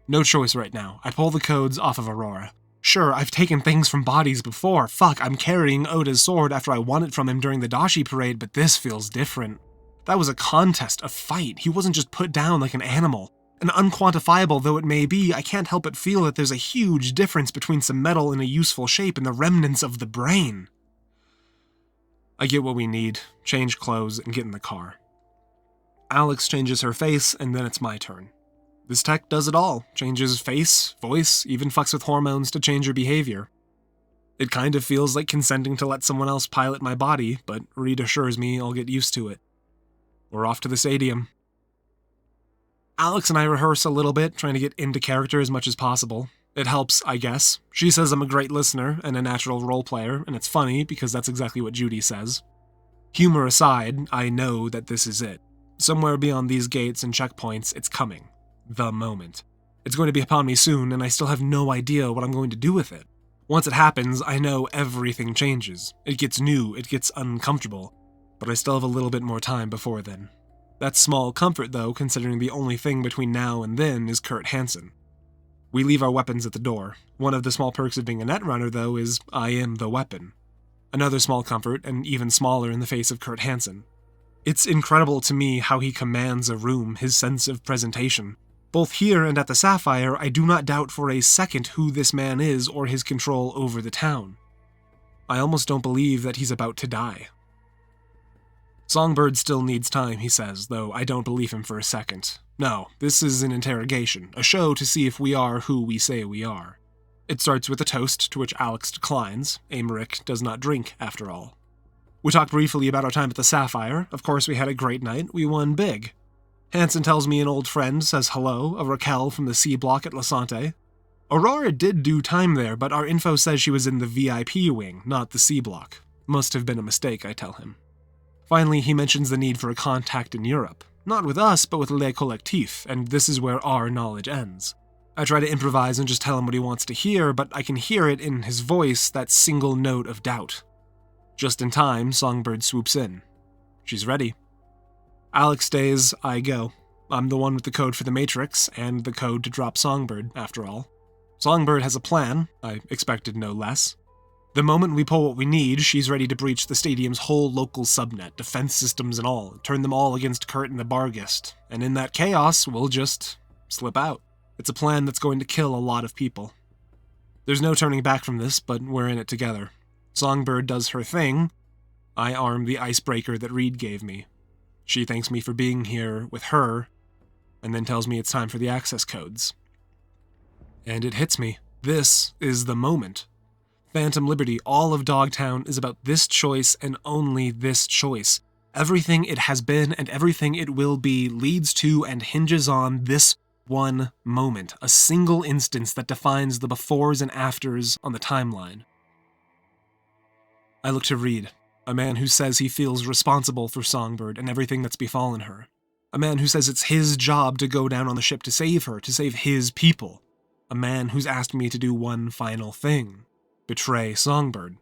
No choice right now. I pull the codes off of Aurora. Sure, I've taken things from bodies before. Fuck, I'm carrying Oda's sword after I won it from him during the Dashi parade, but this feels different. That was a contest, a fight. He wasn't just put down like an animal. And unquantifiable though it may be, I can't help but feel that there's a huge difference between some metal in a useful shape and the remnants of the brain. I get what we need, change clothes, and get in the car. Alex changes her face, and then it's my turn. This tech does it all, changes face, voice, even fucks with hormones to change her behavior. It kind of feels like consenting to let someone else pilot my body, but Reed assures me I'll get used to it. We're off to the stadium. Alex and I rehearse a little bit, trying to get into character as much as possible. It helps, I guess. She says I'm a great listener and a natural role player, and it's funny because that's exactly what Judy says. Humor aside, I know that this is it. Somewhere beyond these gates and checkpoints, it's coming. The moment. It's going to be upon me soon, and I still have no idea what I'm going to do with it. Once it happens, I know everything changes. It gets new, it gets uncomfortable, but I still have a little bit more time before then. That's small comfort, though, considering the only thing between now and then is Kurt Hansen. We leave our weapons at the door. One of the small perks of being a netrunner, though, is I am the weapon. Another small comfort, and even smaller in the face of Kurt Hansen. It's incredible to me how he commands a room, his sense of presentation. Both here and at the Sapphire, I do not doubt for a second who this man is or his control over the town. I almost don't believe that he's about to die. Songbird still needs time, he says, though I don't believe him for a second. No, this is an interrogation, a show to see if we are who we say we are. It starts with a toast, to which Alex declines. Amaric does not drink, after all. We talk briefly about our time at the Sapphire. Of course, we had a great night. We won big. Hansen tells me an old friend says hello, a Raquel from the C block at Lasante. Aurora did do time there, but our info says she was in the VIP wing, not the C block. Must have been a mistake, I tell him. Finally, he mentions the need for a contact in Europe. Not with us, but with Le Collectif, and this is where our knowledge ends. I try to improvise and just tell him what he wants to hear, but I can hear it in his voice, that single note of doubt. Just in time, Songbird swoops in. She's ready. Alex stays, I go. I'm the one with the code for the Matrix, and the code to drop Songbird, after all. Songbird has a plan, I expected no less. The moment we pull what we need, she's ready to breach the stadium's whole local subnet, defense systems and all, turn them all against Kurt and the Barghest, and in that chaos, we'll just slip out. It's a plan that's going to kill a lot of people. There's no turning back from this, but we're in it together. Songbird does her thing. I arm the icebreaker that Reed gave me. She thanks me for being here with her, and then tells me it's time for the access codes. And it hits me. This is the moment. Phantom Liberty, all of DogTown, is about this choice and only this choice. Everything it has been and everything it will be leads to and hinges on this one moment, a single instance that defines the befores and afters on the timeline. I look to Reed, a man who says he feels responsible for Songbird and everything that's befallen her. A man who says it's his job to go down on the ship to save her, to save his people. A man who's asked me to do one final thing. Betray Songbird.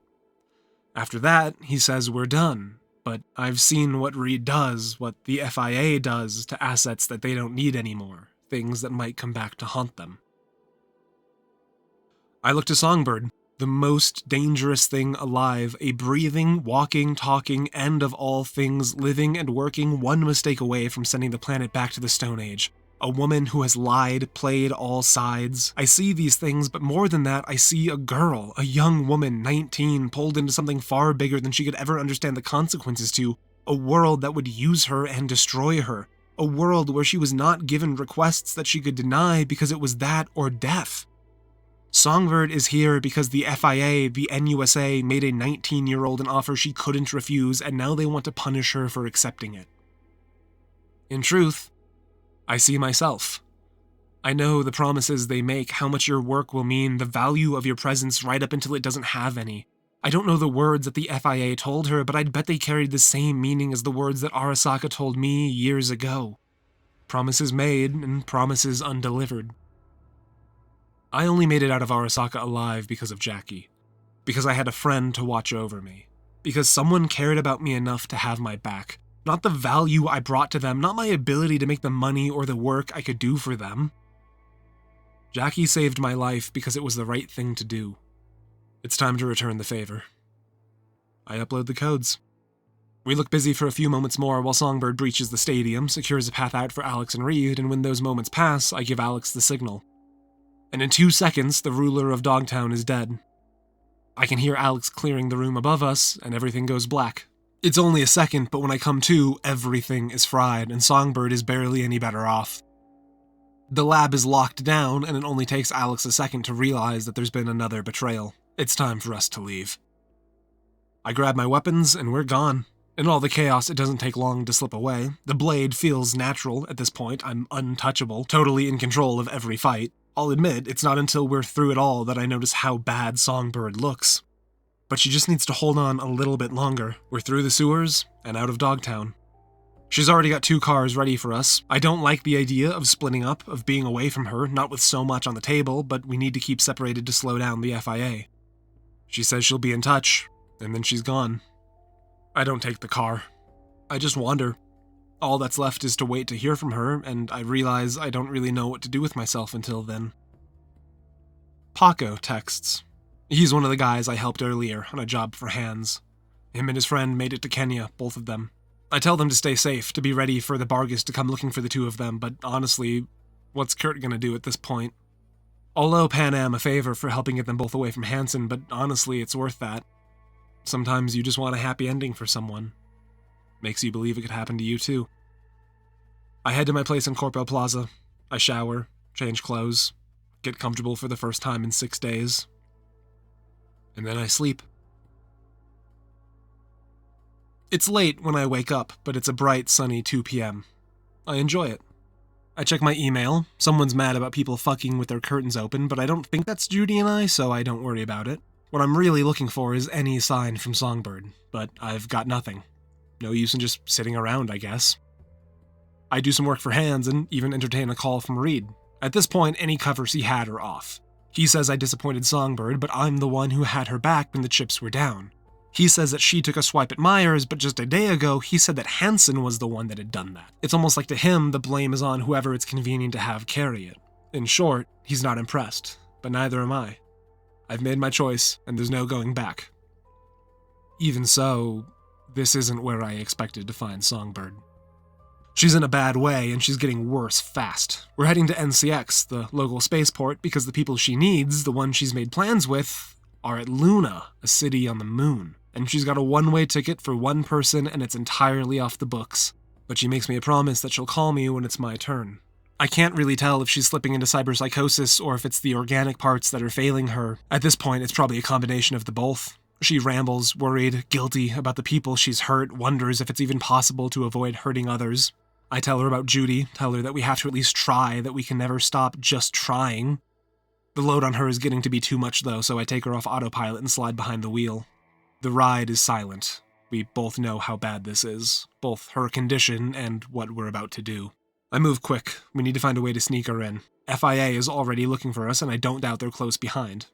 After that, he says we're done, but I've seen what Reed does, what the FIA does to assets that they don't need anymore. things that might come back to haunt them. I look to Songbird, the most dangerous thing alive, a breathing, walking, talking, and of all things, living and working one mistake away from sending the planet back to the Stone Age. A woman who has lied, played all sides. I see these things, but more than that, I see a girl, a young woman, 19, pulled into something far bigger than she could ever understand the consequences to, a world that would use her and destroy her, a world where she was not given requests that she could deny because it was that or death. Songbird is here because the FIA, the NUSA, made a 19-year-old an offer she couldn't refuse, and now they want to punish her for accepting it. In truth, I see myself. I know the promises they make, how much your work will mean, the value of your presence right up until it doesn't have any. I don't know the words that the FIA told her, but I'd bet they carried the same meaning as the words that Arasaka told me years ago. Promises made and promises undelivered. I only made it out of Arasaka alive because of Jackie. Because I had a friend to watch over me. Because someone cared about me enough to have my back. Not the value I brought to them, not my ability to make the money or the work I could do for them. Jackie saved my life because it was the right thing to do. It's time to return the favor. I upload the codes. We look busy for a few moments more while Songbird breaches the stadium, secures a path out for Alex and Reed, and when those moments pass, I give Alex the signal. And in 2 seconds, the ruler of DogTown is dead. I can hear Alex clearing the room above us, and everything goes black. It's only a second, but when I come to, everything is fried, and Songbird is barely any better off. The lab is locked down, and it only takes Alex a second to realize that there's been another betrayal. It's time for us to leave. I grab my weapons, and we're gone. In all the chaos, it doesn't take long to slip away. The blade feels natural at this point. I'm untouchable, totally in control of every fight. I'll admit, it's not until we're through it all that I notice how bad Songbird looks. But she just needs to hold on a little bit longer. We're through the sewers and out of Dogtown. She's already got 2 cars ready for us. I don't like the idea of splitting up, of being away from her, not with so much on the table, but we need to keep separated to slow down the FIA. She says she'll be in touch, and then she's gone. I don't take the car. I just wander. All that's left is to wait to hear from her, and I realize I don't really know what to do with myself until then. Paco texts. He's one of the guys I helped earlier on a job for Hans. Him and his friend made it to Kenya, both of them. I tell them to stay safe, to be ready for the Bargus to come looking for the 2 of them, but honestly, what's Kurt gonna do at this point? I'll owe Pan Am a favor for helping get them both away from Hansen, but honestly, it's worth that. Sometimes you just want a happy ending for someone. Makes you believe it could happen to you too. I head to my place in Corpo Plaza. I shower, change clothes, get comfortable for the first time in 6 days. And then I sleep. It's late when I wake up, but it's a bright, sunny 2 p.m. I enjoy it. I check my email. Someone's mad about people fucking with their curtains open, but I don't think that's Judy and I, so I don't worry about it. What I'm really looking for is any sign from Songbird, but I've got nothing. No use in just sitting around, I guess. I do some work for Hans and even entertain a call from Reed. At this point, any covers he had are off. He says I disappointed Songbird, but I'm the one who had her back when the chips were down. He says that she took a swipe at Myers, but just a day ago, he said that Hansen was the one that had done that. It's almost like to him, the blame is on whoever it's convenient to have carry it. In short, he's not impressed, but neither am I. I've made my choice, and there's no going back. Even so, this isn't where I expected to find Songbird. She's in a bad way, and she's getting worse fast. We're heading to NCX, the local spaceport, because the people she needs, the ones she's made plans with, are at Luna, a city on the moon. And she's got a one-way ticket for one person, and it's entirely off the books. But she makes me a promise that she'll call me when it's my turn. I can't really tell if she's slipping into cyberpsychosis or if it's the organic parts that are failing her. At this point, it's probably a combination of the both. She rambles, worried, guilty about the people she's hurt, wonders if it's even possible to avoid hurting others. I tell her about Judy, tell her that we have to at least try, that we can never stop just trying. The load on her is getting to be too much though, so I take her off autopilot and slide behind the wheel. The ride is silent. We both know how bad this is, both her condition and what we're about to do. I move quick. We need to find a way to sneak her in. FIA is already looking for us, and I don't doubt they're close behind.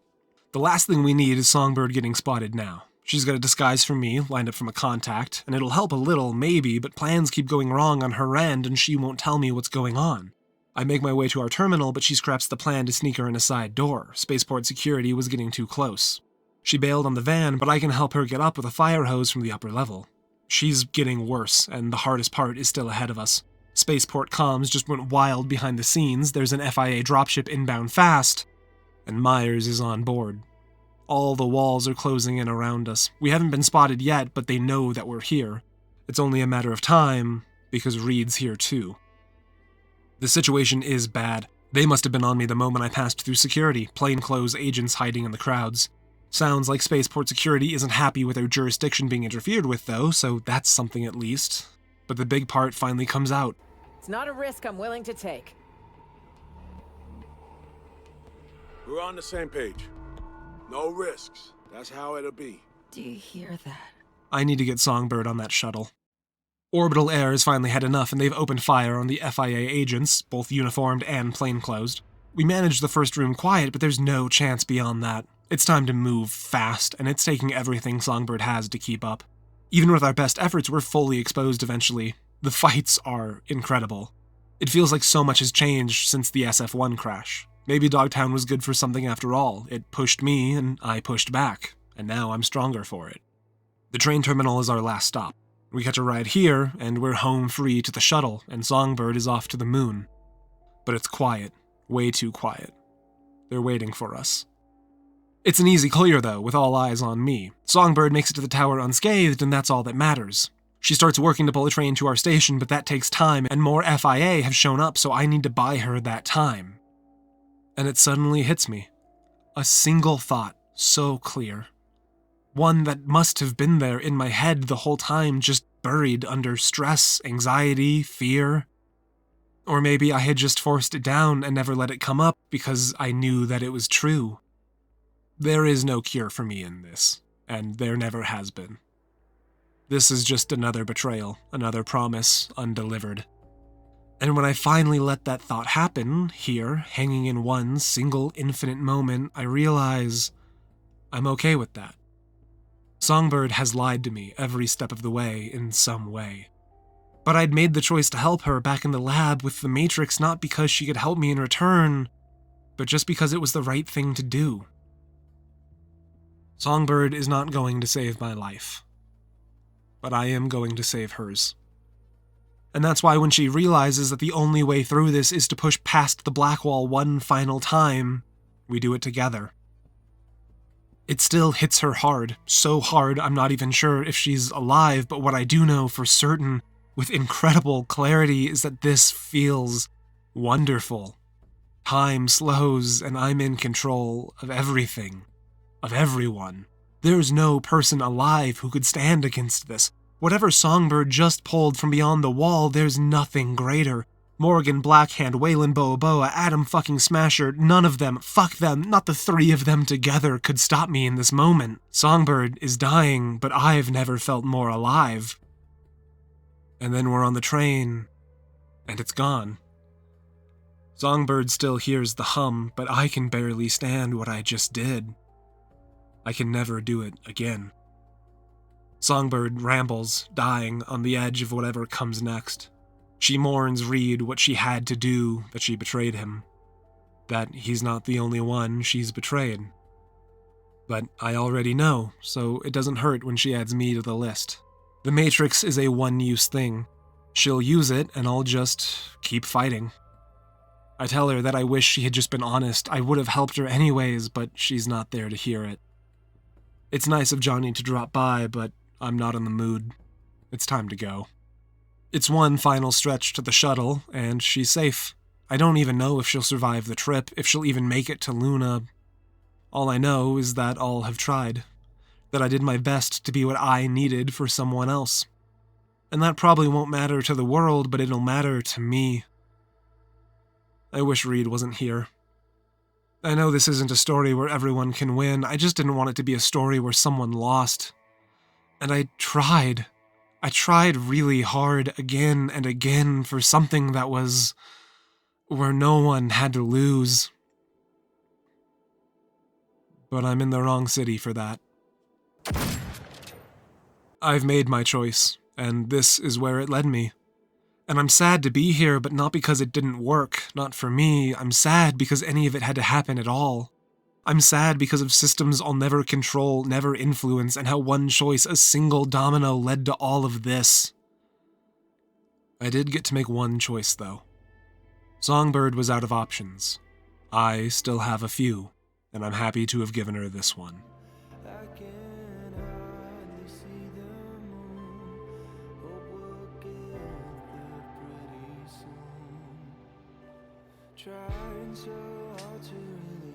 The last thing we need is Songbird getting spotted now. She's got a disguise from me, lined up from a contact, and it'll help a little, maybe, but plans keep going wrong on her end, and she won't tell me what's going on. I make my way to our terminal, but she scraps the plan to sneak her in a side door. Spaceport security was getting too close. She bailed on the van, but I can help her get up with a fire hose from the upper level. She's getting worse, and the hardest part is still ahead of us. Spaceport comms just went wild behind the scenes, there's an FIA dropship inbound fast, and Myers is on board. All the walls are closing in around us. We haven't been spotted yet, but they know that we're here. It's only a matter of time, because Reed's here too. The situation is bad. They must have been on me the moment I passed through security, plainclothes agents hiding in the crowds. Sounds like Spaceport security isn't happy with their jurisdiction being interfered with, though, so that's something at least. But the big part finally comes out. It's not a risk I'm willing to take. We're on the same page. No risks. That's how it'll be. Do you hear that? I need to get Songbird on that shuttle. Orbital Air has finally had enough, and they've opened fire on the FIA agents, both uniformed and plainclothes. We managed the first room quiet, but there's no chance beyond that. It's time to move fast, and it's taking everything Songbird has to keep up. Even with our best efforts, we're fully exposed eventually. The fights are incredible. It feels like so much has changed since the SF-1 crash. Maybe DogTown was good for something after all. It pushed me, and I pushed back, and now I'm stronger for it. The train terminal is our last stop. We catch a ride here, and we're home free to the shuttle, and Songbird is off to the moon. But it's quiet. Way too quiet. They're waiting for us. It's an easy clear, though, with all eyes on me. Songbird makes it to the tower unscathed, and that's all that matters. She starts working to pull a train to our station, but that takes time, and more FIA have shown up, so I need to buy her that time. And it suddenly hits me. A single thought, so clear. One that must have been there in my head the whole time, just buried under stress, anxiety, fear. Or maybe I had just forced it down and never let it come up because I knew that it was true. There is no cure for me in this, and there never has been. This is just another betrayal, another promise undelivered. And when I finally let that thought happen, here, hanging in one single infinite moment, I realize I'm okay with that. Songbird has lied to me every step of the way in some way. But I'd made the choice to help her back in the lab with the Matrix not because she could help me in return, but just because it was the right thing to do. Songbird is not going to save my life, but I am going to save hers. And that's why when she realizes that the only way through this is to push past the black wall one final time, we do it together. It still hits her hard, so hard I'm not even sure if she's alive, but what I do know for certain, with incredible clarity, is that this feels wonderful. Time slows and I'm in control of everything, of everyone. There's no person alive who could stand against this. Whatever Songbird just pulled from beyond the wall, there's nothing greater. Morgan, Blackhand, Waylon, Boa, Adam fucking Smasher, none of them, fuck them, not the three of them together could stop me in this moment. Songbird is dying, but I've never felt more alive. And then we're on the train, and it's gone. Songbird still hears the hum, but I can barely stand what I just did. I can never do it again. Songbird rambles, dying on the edge of whatever comes next. She mourns Reed what she had to do, that she betrayed him. That he's not the only one she's betrayed. But I already know, so it doesn't hurt when she adds me to the list. The Matrix is a one-use thing. She'll use it, and I'll just keep fighting. I tell her that I wish she had just been honest. I would have helped her anyways, but she's not there to hear it. It's nice of Johnny to drop by, but I'm not in the mood. It's time to go. It's one final stretch to the shuttle, and she's safe. I don't even know if she'll survive the trip, if she'll even make it to Luna. All I know is that all have tried. That I did my best to be what I needed for someone else. And that probably won't matter to the world, but it'll matter to me. I wish Reed wasn't here. I know this isn't a story where everyone can win, I just didn't want it to be a story where someone lost. And I tried. I tried really hard again and again for something that was where no one had to lose. But I'm in the wrong city for that. I've made my choice, and this is where it led me. And I'm sad to be here, but not because it didn't work, not for me. I'm sad because any of it had to happen at all. I'm sad because of systems I'll never control, never influence, and how one choice, a single domino, led to all of this. I did get to make one choice, though. Songbird was out of options. I still have a few, and I'm happy to have given her this one. Trying so hard to